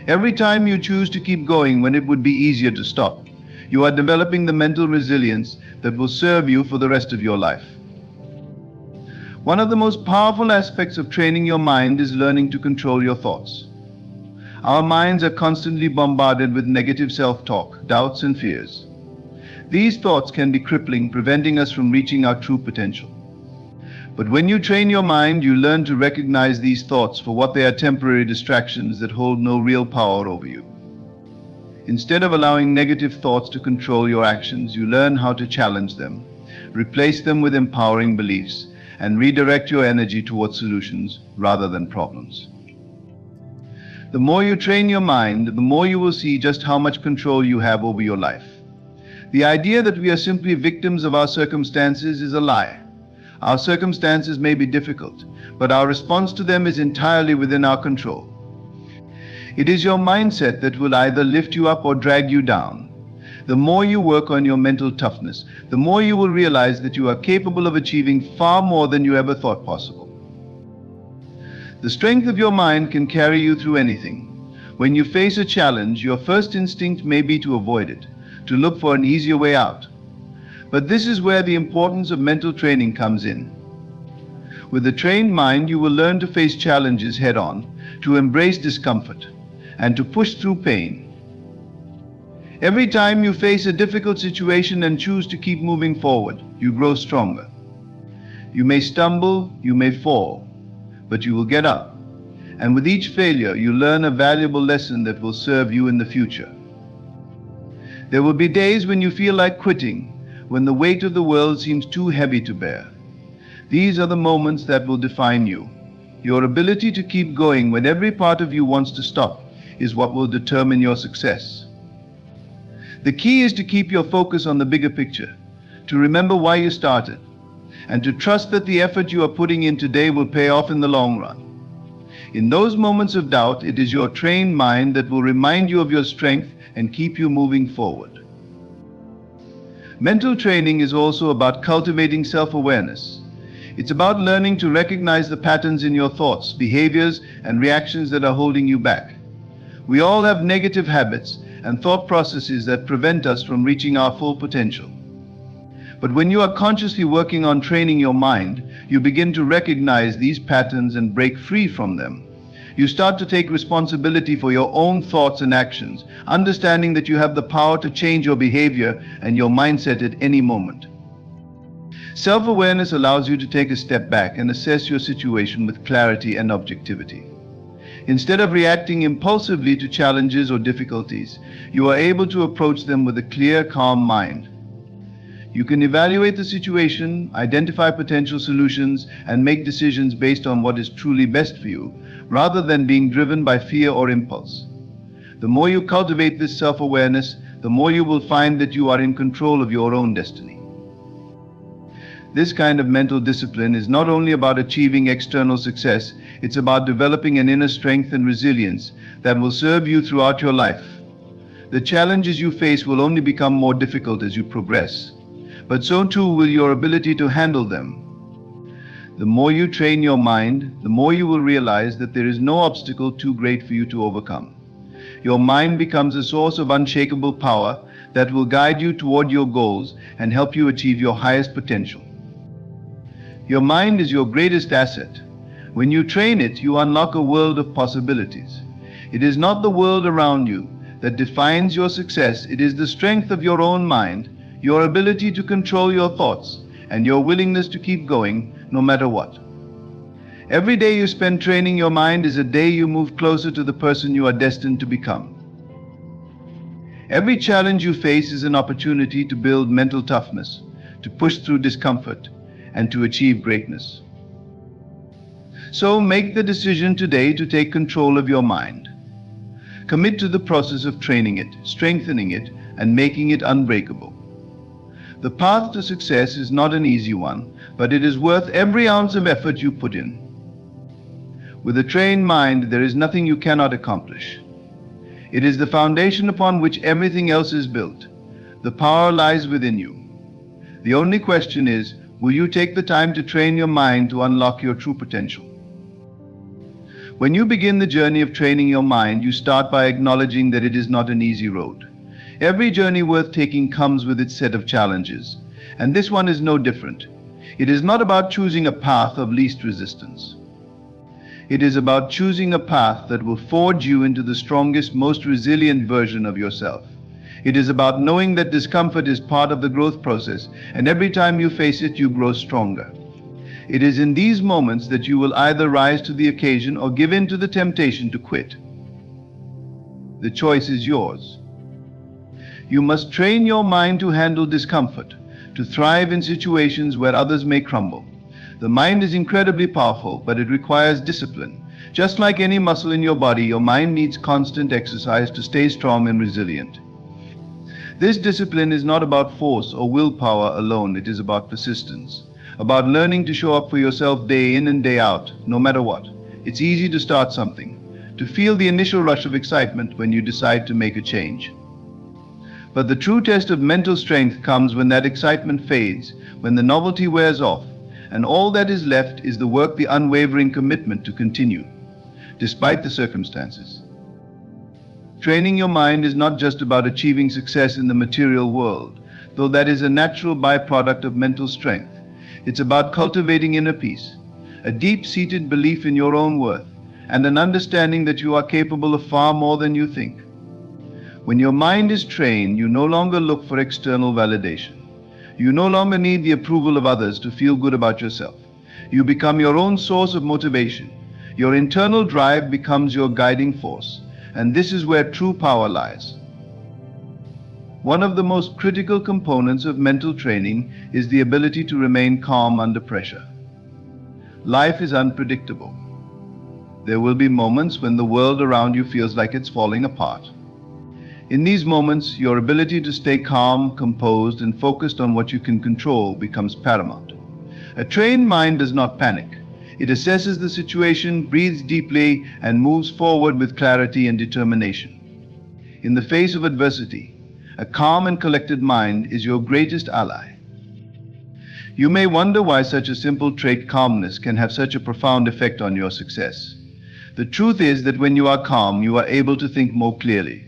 Every time you choose to keep going when it would be easier to stop, you are developing the mental resilience that will serve you for the rest of your life. One of the most powerful aspects of training your mind is learning to control your thoughts. Our minds are constantly bombarded with negative self-talk, doubts, and fears. These thoughts can be crippling, preventing us from reaching our true potential. But when you train your mind, you learn to recognize these thoughts for what they are: temporary distractions that hold no real power over you. Instead of allowing negative thoughts to control your actions, you learn how to challenge them, replace them with empowering beliefs, and redirect your energy towards solutions rather than problems. The more you train your mind, the more you will see just how much control you have over your life. The idea that we are simply victims of our circumstances is a lie. Our circumstances may be difficult, but our response to them is entirely within our control. It is your mindset that will either lift you up or drag you down. The more you work on your mental toughness, the more you will realize that you are capable of achieving far more than you ever thought possible. The strength of your mind can carry you through anything. When you face a challenge, your first instinct may be to avoid it, to look for an easier way out. But this is where the importance of mental training comes in. With a trained mind, you will learn to face challenges head-on, to embrace discomfort, and to push through pain. Every time you face a difficult situation and choose to keep moving forward, you grow stronger. You may stumble, you may fall, but you will get up. And with each failure, you learn a valuable lesson that will serve you in the future. There will be days when you feel like quitting, when the weight of the world seems too heavy to bear. These are the moments that will define you. Your ability to keep going when every part of you wants to stop is what will determine your success. The key is to keep your focus on the bigger picture, to remember why you started, and to trust that the effort you are putting in today will pay off in the long run. In those moments of doubt, it is your trained mind that will remind you of your strength and keep you moving forward. Mental training is also about cultivating self-awareness. It's about learning to recognize the patterns in your thoughts, behaviors, and reactions that are holding you back. We all have negative habits and thought processes that prevent us from reaching our full potential. But when you are consciously working on training your mind, you begin to recognize these patterns and break free from them. You start to take responsibility for your own thoughts and actions, understanding that you have the power to change your behavior and your mindset at any moment. Self-awareness allows you to take a step back and assess your situation with clarity and objectivity. Instead of reacting impulsively to challenges or difficulties, you are able to approach them with a clear, calm mind. You can evaluate the situation, identify potential solutions, and make decisions based on what is truly best for you, rather than being driven by fear or impulse. The more you cultivate this self-awareness, the more you will find that you are in control of your own destiny. This kind of mental discipline is not only about achieving external success, it's about developing an inner strength and resilience that will serve you throughout your life. The challenges you face will only become more difficult as you progress, but so too will your ability to handle them. The more you train your mind, the more you will realize that there is no obstacle too great for you to overcome. Your mind becomes a source of unshakable power that will guide you toward your goals and help you achieve your highest potential. Your mind is your greatest asset. When you train it, you unlock a world of possibilities. It is not the world around you that defines your success. It is the strength of your own mind, your ability to control your thoughts, and your willingness to keep going no matter what. Every day you spend training your mind is a day you move closer to the person you are destined to become. Every challenge you face is an opportunity to build mental toughness, to push through discomfort, and to achieve greatness. So make the decision today to take control of your mind. Commit to the process of training it, strengthening it, and making it unbreakable. The path to success is not an easy one, but it is worth every ounce of effort you put in. With a trained mind, there is nothing you cannot accomplish. It is the foundation upon which everything else is built. The power lies within you. The only question is, will you take the time to train your mind to unlock your true potential? When you begin the journey of training your mind, you start by acknowledging that it is not an easy road. Every journey worth taking comes with its set of challenges, and this one is no different. It is not about choosing a path of least resistance. It is about choosing a path that will forge you into the strongest, most resilient version of yourself. It is about knowing that discomfort is part of the growth process, and every time you face it, you grow stronger. It is in these moments that you will either rise to the occasion or give in to the temptation to quit. The choice is yours. You must train your mind to handle discomfort, to thrive in situations where others may crumble. The mind is incredibly powerful, but it requires discipline. Just like any muscle in your body, your mind needs constant exercise to stay strong and resilient. This discipline is not about force or willpower alone. It is about persistence, about learning to show up for yourself day in and day out, no matter what. It's easy to start something, to feel the initial rush of excitement when you decide to make a change. But the true test of mental strength comes when that excitement fades, when the novelty wears off, and all that is left is the work, the unwavering commitment to continue, despite the circumstances. Training your mind is not just about achieving success in the material world, though that is a natural byproduct of mental strength. It's about cultivating inner peace, a deep-seated belief in your own worth, and an understanding that you are capable of far more than you think. When your mind is trained, you no longer look for external validation. You no longer need the approval of others to feel good about yourself. You become your own source of motivation. Your internal drive becomes your guiding force, and this is where true power lies. One of the most critical components of mental training is the ability to remain calm under pressure. Life is unpredictable. There will be moments when the world around you feels like it's falling apart. In these moments, your ability to stay calm, composed, and focused on what you can control becomes paramount. A trained mind does not panic. It assesses the situation, breathes deeply, and moves forward with clarity and determination. In the face of adversity, a calm and collected mind is your greatest ally. You may wonder why such a simple trait, calmness, can have such a profound effect on your success. The truth is that when you are calm, you are able to think more clearly.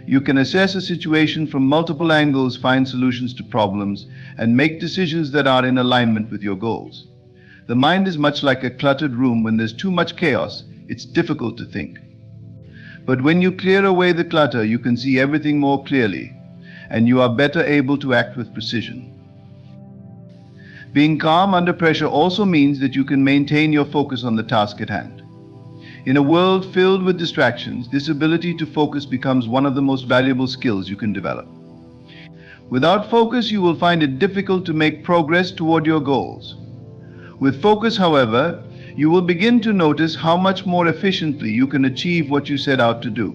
You can assess a situation from multiple angles, find solutions to problems, and make decisions that are in alignment with your goals. The mind is much like a cluttered room. When there's too much chaos, it's difficult to think. But when you clear away the clutter, you can see everything more clearly, and you are better able to act with precision. Being calm under pressure also means that you can maintain your focus on the task at hand. In a world filled with distractions, this ability to focus becomes one of the most valuable skills you can develop. Without focus, you will find it difficult to make progress toward your goals. With focus, however, you will begin to notice how much more efficiently you can achieve what you set out to do.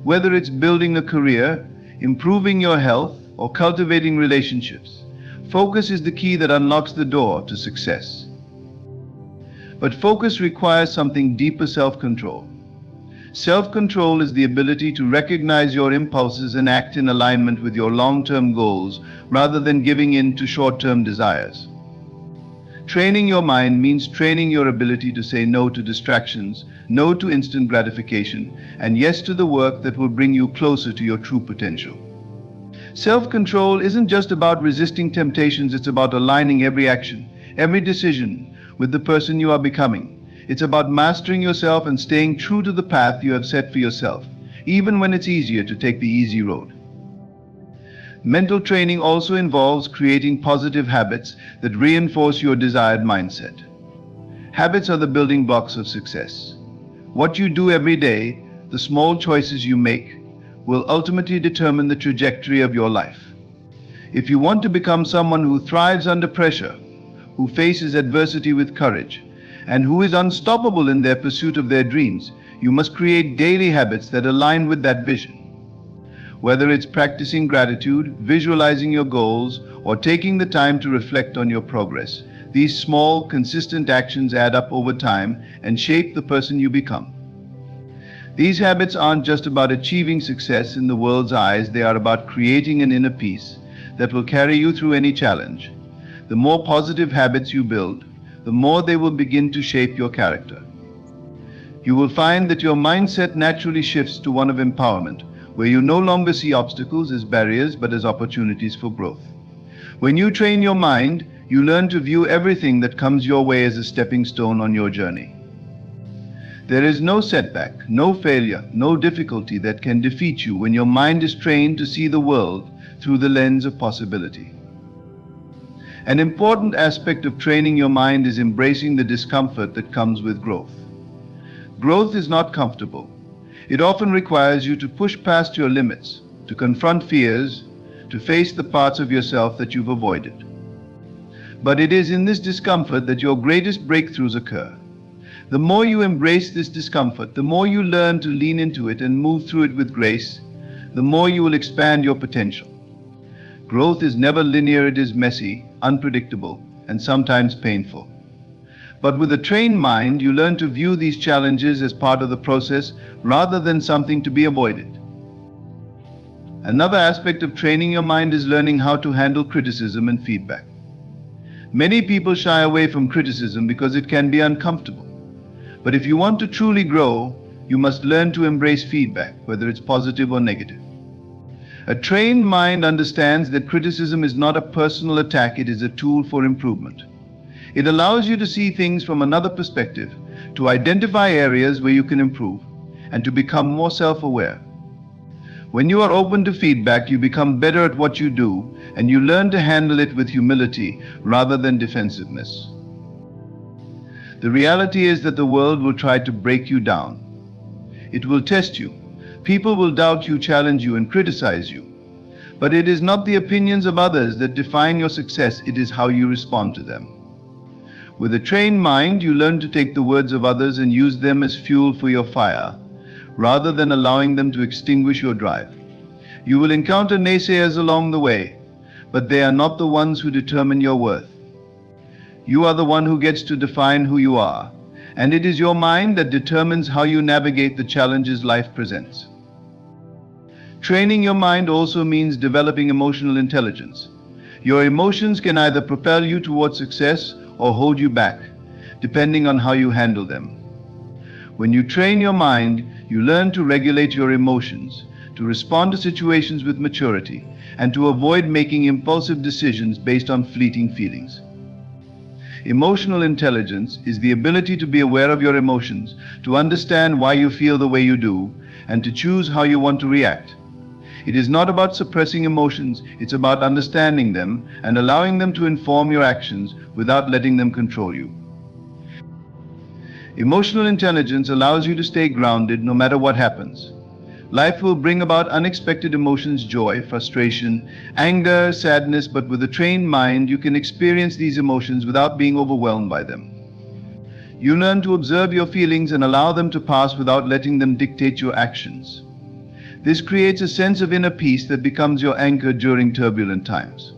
Whether it's building a career, improving your health, or cultivating relationships, focus is the key that unlocks the door to success. But focus requires something deeper: self-control. Self-control is the ability to recognize your impulses and act in alignment with your long-term goals rather than giving in to short-term desires. Training your mind means training your ability to say no to distractions, no to instant gratification, and yes to the work that will bring you closer to your true potential. Self-control isn't just about resisting temptations, it's about aligning every action, every decision, with the person you are becoming. It's about mastering yourself and staying true to the path you have set for yourself, even when it's easier to take the easy road. Mental training also involves creating positive habits that reinforce your desired mindset. Habits are the building blocks of success. What you do every day, the small choices you make, will ultimately determine the trajectory of your life. If you want to become someone who thrives under pressure, who faces adversity with courage, and who is unstoppable in their pursuit of their dreams, you must create daily habits that align with that vision. Whether it's practicing gratitude, visualizing your goals, or taking the time to reflect on your progress, these small, consistent actions add up over time and shape the person you become. These habits aren't just about achieving success in the world's eyes, they are about creating an inner peace that will carry you through any challenge. The more positive habits you build, the more they will begin to shape your character. You will find that your mindset naturally shifts to one of empowerment, where you no longer see obstacles as barriers but as opportunities for growth. When you train your mind, you learn to view everything that comes your way as a stepping stone on your journey. There is no setback, no failure, no difficulty that can defeat you when your mind is trained to see the world through the lens of possibility. An important aspect of training your mind is embracing the discomfort that comes with growth. Growth is not comfortable. It often requires you to push past your limits, to confront fears, to face the parts of yourself that you've avoided. But it is in this discomfort that your greatest breakthroughs occur. The more you embrace this discomfort, the more you learn to lean into it and move through it with grace, the more you will expand your potential. Growth is never linear, it is messy, unpredictable, and sometimes painful. But with a trained mind, you learn to view these challenges as part of the process rather than something to be avoided. Another aspect of training your mind is learning how to handle criticism and feedback. Many people shy away from criticism because it can be uncomfortable. But if you want to truly grow, you must learn to embrace feedback, whether it's positive or negative. A trained mind understands that criticism is not a personal attack, it is a tool for improvement. It allows you to see things from another perspective, to identify areas where you can improve, and to become more self-aware. When you are open to feedback, you become better at what you do, and you learn to handle it with humility rather than defensiveness. The reality is that the world will try to break you down. It will test you. People will doubt you, challenge you, and criticize you. But it is not the opinions of others that define your success, it is how you respond to them. With a trained mind, you learn to take the words of others and use them as fuel for your fire, rather than allowing them to extinguish your drive. You will encounter naysayers along the way, but they are not the ones who determine your worth. You are the one who gets to define who you are, and it is your mind that determines how you navigate the challenges life presents. Training your mind also means developing emotional intelligence. Your emotions can either propel you towards success or hold you back, depending on how you handle them. When you train your mind, you learn to regulate your emotions, to respond to situations with maturity, and to avoid making impulsive decisions based on fleeting feelings. Emotional intelligence is the ability to be aware of your emotions, to understand why you feel the way you do, and to choose how you want to react. It is not about suppressing emotions, it's about understanding them and allowing them to inform your actions without letting them control you. Emotional intelligence allows you to stay grounded no matter what happens. Life will bring about unexpected emotions, joy, frustration, anger, sadness, but with a trained mind, you can experience these emotions without being overwhelmed by them. You learn to observe your feelings and allow them to pass without letting them dictate your actions. This creates a sense of inner peace that becomes your anchor during turbulent times.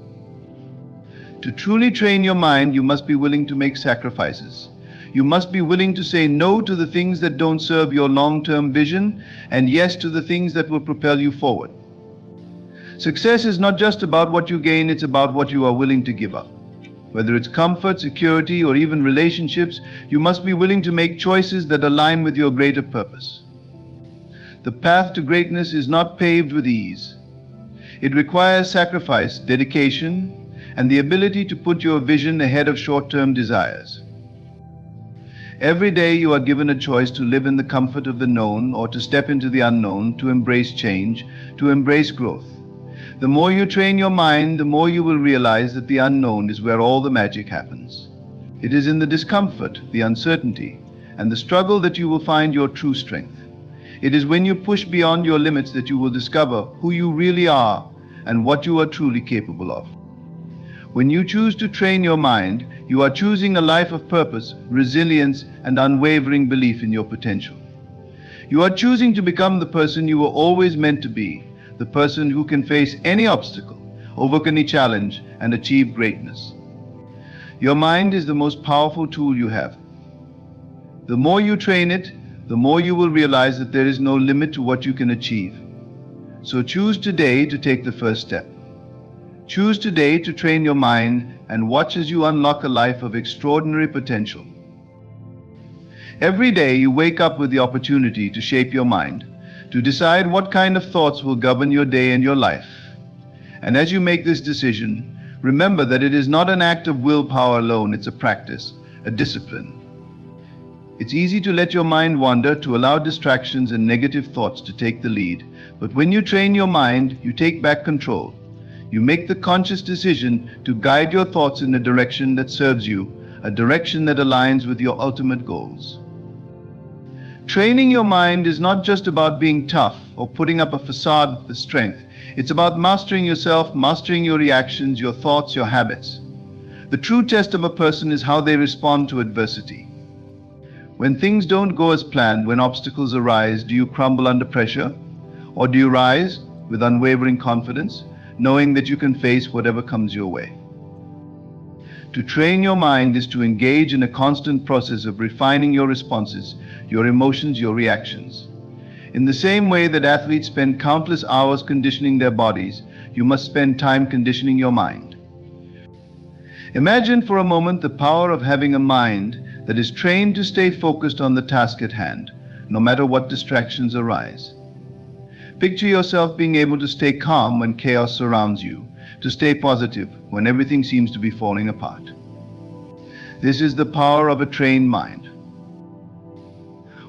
To truly train your mind, you must be willing to make sacrifices. You must be willing to say no to the things that don't serve your long-term vision and yes to the things that will propel you forward. Success is not just about what you gain, it's about what you are willing to give up. Whether it's comfort, security, or even relationships, you must be willing to make choices that align with your greater purpose. The path to greatness is not paved with ease. It requires sacrifice, dedication, and the ability to put your vision ahead of short-term desires. Every day you are given a choice to live in the comfort of the known or to step into the unknown, to embrace change, to embrace growth. The more you train your mind, the more you will realize that the unknown is where all the magic happens. It is in the discomfort, the uncertainty, and the struggle that you will find your true strength. It is when you push beyond your limits that you will discover who you really are and what you are truly capable of. When you choose to train your mind, you are choosing a life of purpose, resilience, and unwavering belief in your potential. You are choosing to become the person you were always meant to be, the person who can face any obstacle, overcome any challenge, and achieve greatness. Your mind is the most powerful tool you have. The more you train it, the more you will realize that there is no limit to what you can achieve. So choose today to take the first step. Choose today to train your mind and watch as you unlock a life of extraordinary potential. Every day you wake up with the opportunity to shape your mind, to decide what kind of thoughts will govern your day and your life. And as you make this decision, remember that it is not an act of willpower alone, it's a practice, a discipline. It's easy to let your mind wander, to allow distractions and negative thoughts to take the lead. But when you train your mind, you take back control. You make the conscious decision to guide your thoughts in a direction that serves you, a direction that aligns with your ultimate goals. Training your mind is not just about being tough or putting up a facade for strength. It's about mastering yourself, mastering your reactions, your thoughts, your habits. The true test of a person is how they respond to adversity. When things don't go as planned, when obstacles arise, do you crumble under pressure? Or do you rise with unwavering confidence, knowing that you can face whatever comes your way? To train your mind is to engage in a constant process of refining your responses, your emotions, your reactions. In the same way that athletes spend countless hours conditioning their bodies, you must spend time conditioning your mind. Imagine for a moment the power of having a mind that is trained to stay focused on the task at hand, no matter what distractions arise. Picture yourself being able to stay calm when chaos surrounds you, to stay positive when everything seems to be falling apart. This is the power of a trained mind.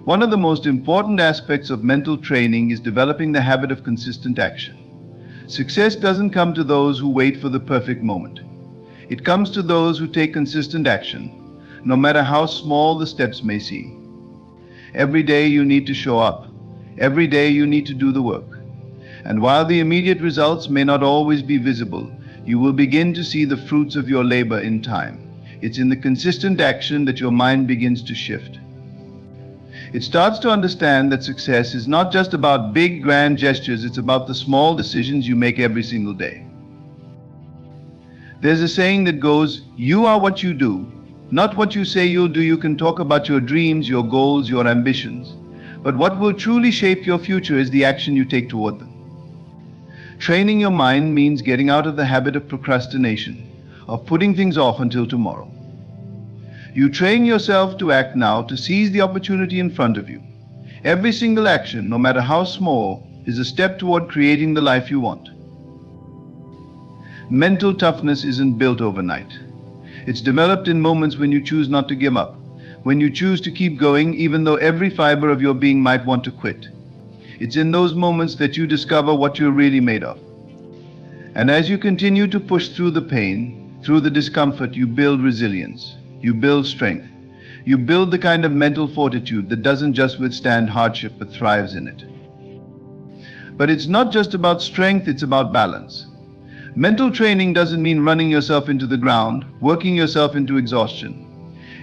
One of the most important aspects of mental training is developing the habit of consistent action. Success doesn't come to those who wait for the perfect moment. It comes to those who take consistent action, no matter how small the steps may seem. Every day you need to show up. Every day you need to do the work. And while the immediate results may not always be visible, you will begin to see the fruits of your labor in time. It's in the consistent action that your mind begins to shift. It starts to understand that success is not just about big, grand gestures, it's about the small decisions you make every single day. There's a saying that goes, "You are what you do, not what you say you'll do." You can talk about your dreams, your goals, your ambitions. But what will truly shape your future is the action you take toward them. Training your mind means getting out of the habit of procrastination, of putting things off until tomorrow. You train yourself to act now, to seize the opportunity in front of you. Every single action, no matter how small, is a step toward creating the life you want. Mental toughness isn't built overnight. It's developed in moments when you choose not to give up, when you choose to keep going even though every fiber of your being might want to quit. It's in those moments that you discover what you're really made of. And as you continue to push through the pain, through the discomfort, you build resilience, you build strength, you build the kind of mental fortitude that doesn't just withstand hardship but thrives in it. But it's not just about strength, it's about balance. Mental training doesn't mean running yourself into the ground, working yourself into exhaustion.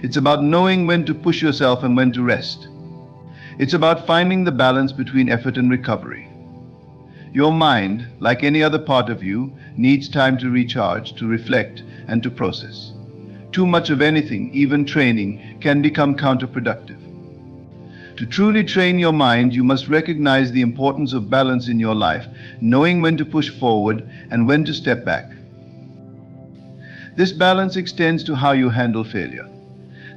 It's about knowing when to push yourself and when to rest. It's about finding the balance between effort and recovery. Your mind, like any other part of you, needs time to recharge, to reflect, and to process. Too much of anything, even training, can become counterproductive. To truly train your mind, you must recognize the importance of balance in your life, knowing when to push forward and when to step back. This balance extends to how you handle failure.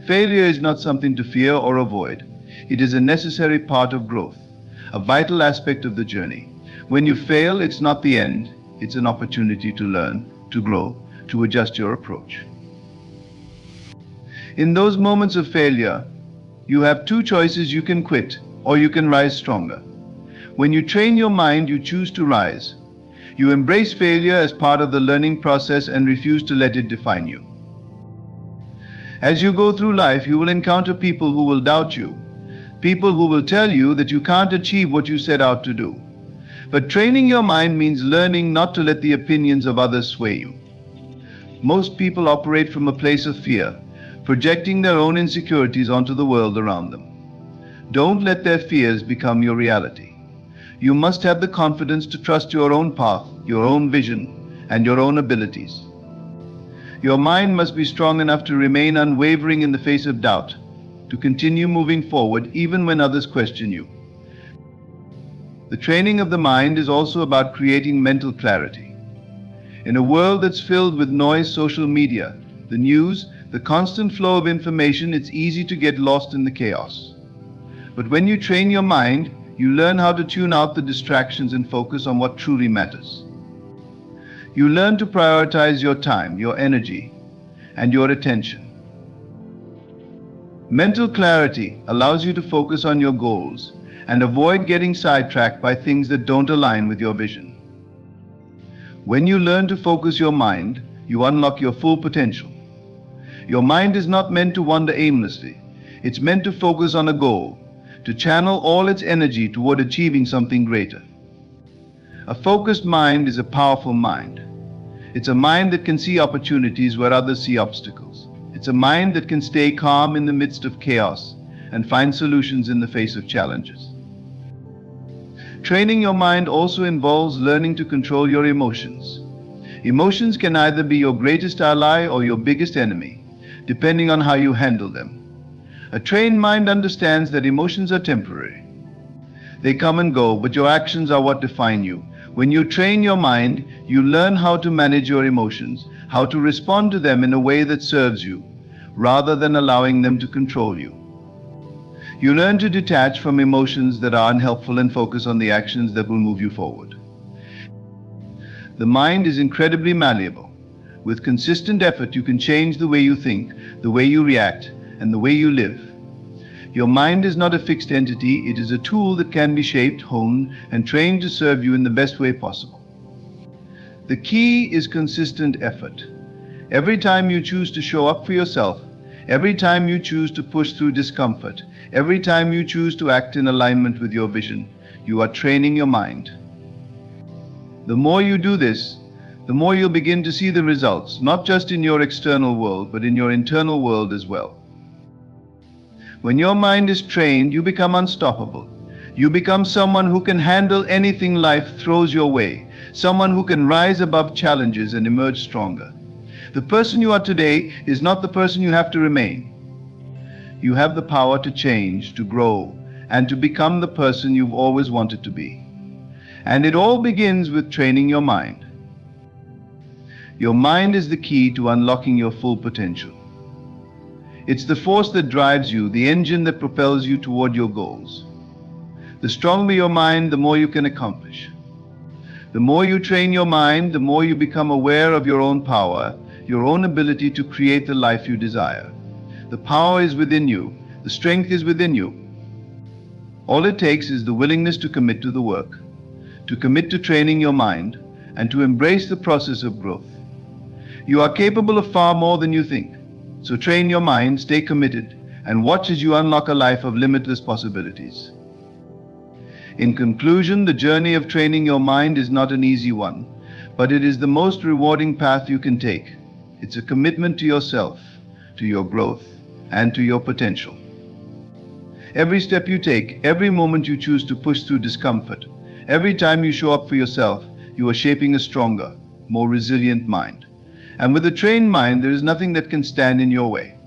Failure is not something to fear or avoid. It is a necessary part of growth, a vital aspect of the journey. When you fail, it's not the end. It's an opportunity to learn, to grow, to adjust your approach. In those moments of failure, You have two choices: you can quit or you can rise stronger. When you train your mind, you choose to rise. You embrace failure as part of the learning process and refuse to let it define you. As you go through life, you will encounter people who will doubt you, people who will tell you that you can't achieve what you set out to do. But training your mind means learning not to let the opinions of others sway you. Most people operate from a place of fear, projecting their own insecurities onto the world around them. Don't let their fears become your reality. You must have the confidence to trust your own path, your own vision, and your own abilities. Your mind must be strong enough to remain unwavering in the face of doubt, to continue moving forward even when others question you. The training of the mind is also about creating mental clarity. In a world that's filled with noise, social media, the news, the constant flow of information, it's easy to get lost in the chaos. But when you train your mind, you learn how to tune out the distractions and focus on what truly matters. You learn to prioritize your time, your energy, and your attention. Mental clarity allows you to focus on your goals and avoid getting sidetracked by things that don't align with your vision. When you learn to focus your mind, you unlock your full potential. Your mind is not meant to wander aimlessly. It's meant to focus on a goal, to channel all its energy toward achieving something greater. A focused mind is a powerful mind. It's a mind that can see opportunities where others see obstacles. It's a mind that can stay calm in the midst of chaos and find solutions in the face of challenges. Training your mind also involves learning to control your emotions. Emotions can either be your greatest ally or your biggest enemy, depending on how you handle them. A trained mind understands that emotions are temporary. They come and go, but your actions are what define you. When you train your mind, you learn how to manage your emotions, how to respond to them in a way that serves you, rather than allowing them to control you. You learn to detach from emotions that are unhelpful and focus on the actions that will move you forward. The mind is incredibly malleable. With consistent effort, you can change the way you think, the way you react, and the way you live. Your mind is not a fixed entity. It is a tool that can be shaped, honed, and trained to serve you in the best way possible. The key is consistent effort. Every time you choose to show up for yourself, every time you choose to push through discomfort, every time you choose to act in alignment with your vision, you are training your mind. The more you do this, the more you'll begin to see the results, not just in your external world, but in your internal world as well. When your mind is trained, you become unstoppable. You become someone who can handle anything life throws your way, someone who can rise above challenges and emerge stronger. The person you are today is not the person you have to remain. You have the power to change, to grow, and to become the person you've always wanted to be. And it all begins with training your mind. Your mind is the key to unlocking your full potential. It's the force that drives you, the engine that propels you toward your goals. The stronger your mind, the more you can accomplish. The more you train your mind, the more you become aware of your own power, your own ability to create the life you desire. The power is within you. The strength is within you. All it takes is the willingness to commit to the work, to commit to training your mind, and to embrace the process of growth. You are capable of far more than you think. So train your mind, stay committed, and watch as you unlock a life of limitless possibilities. In conclusion, the journey of training your mind is not an easy one, but it is the most rewarding path you can take. It's a commitment to yourself, to your growth, and to your potential. Every step you take, every moment you choose to push through discomfort, every time you show up for yourself, you are shaping a stronger, more resilient mind. And with a trained mind, there is nothing that can stand in your way.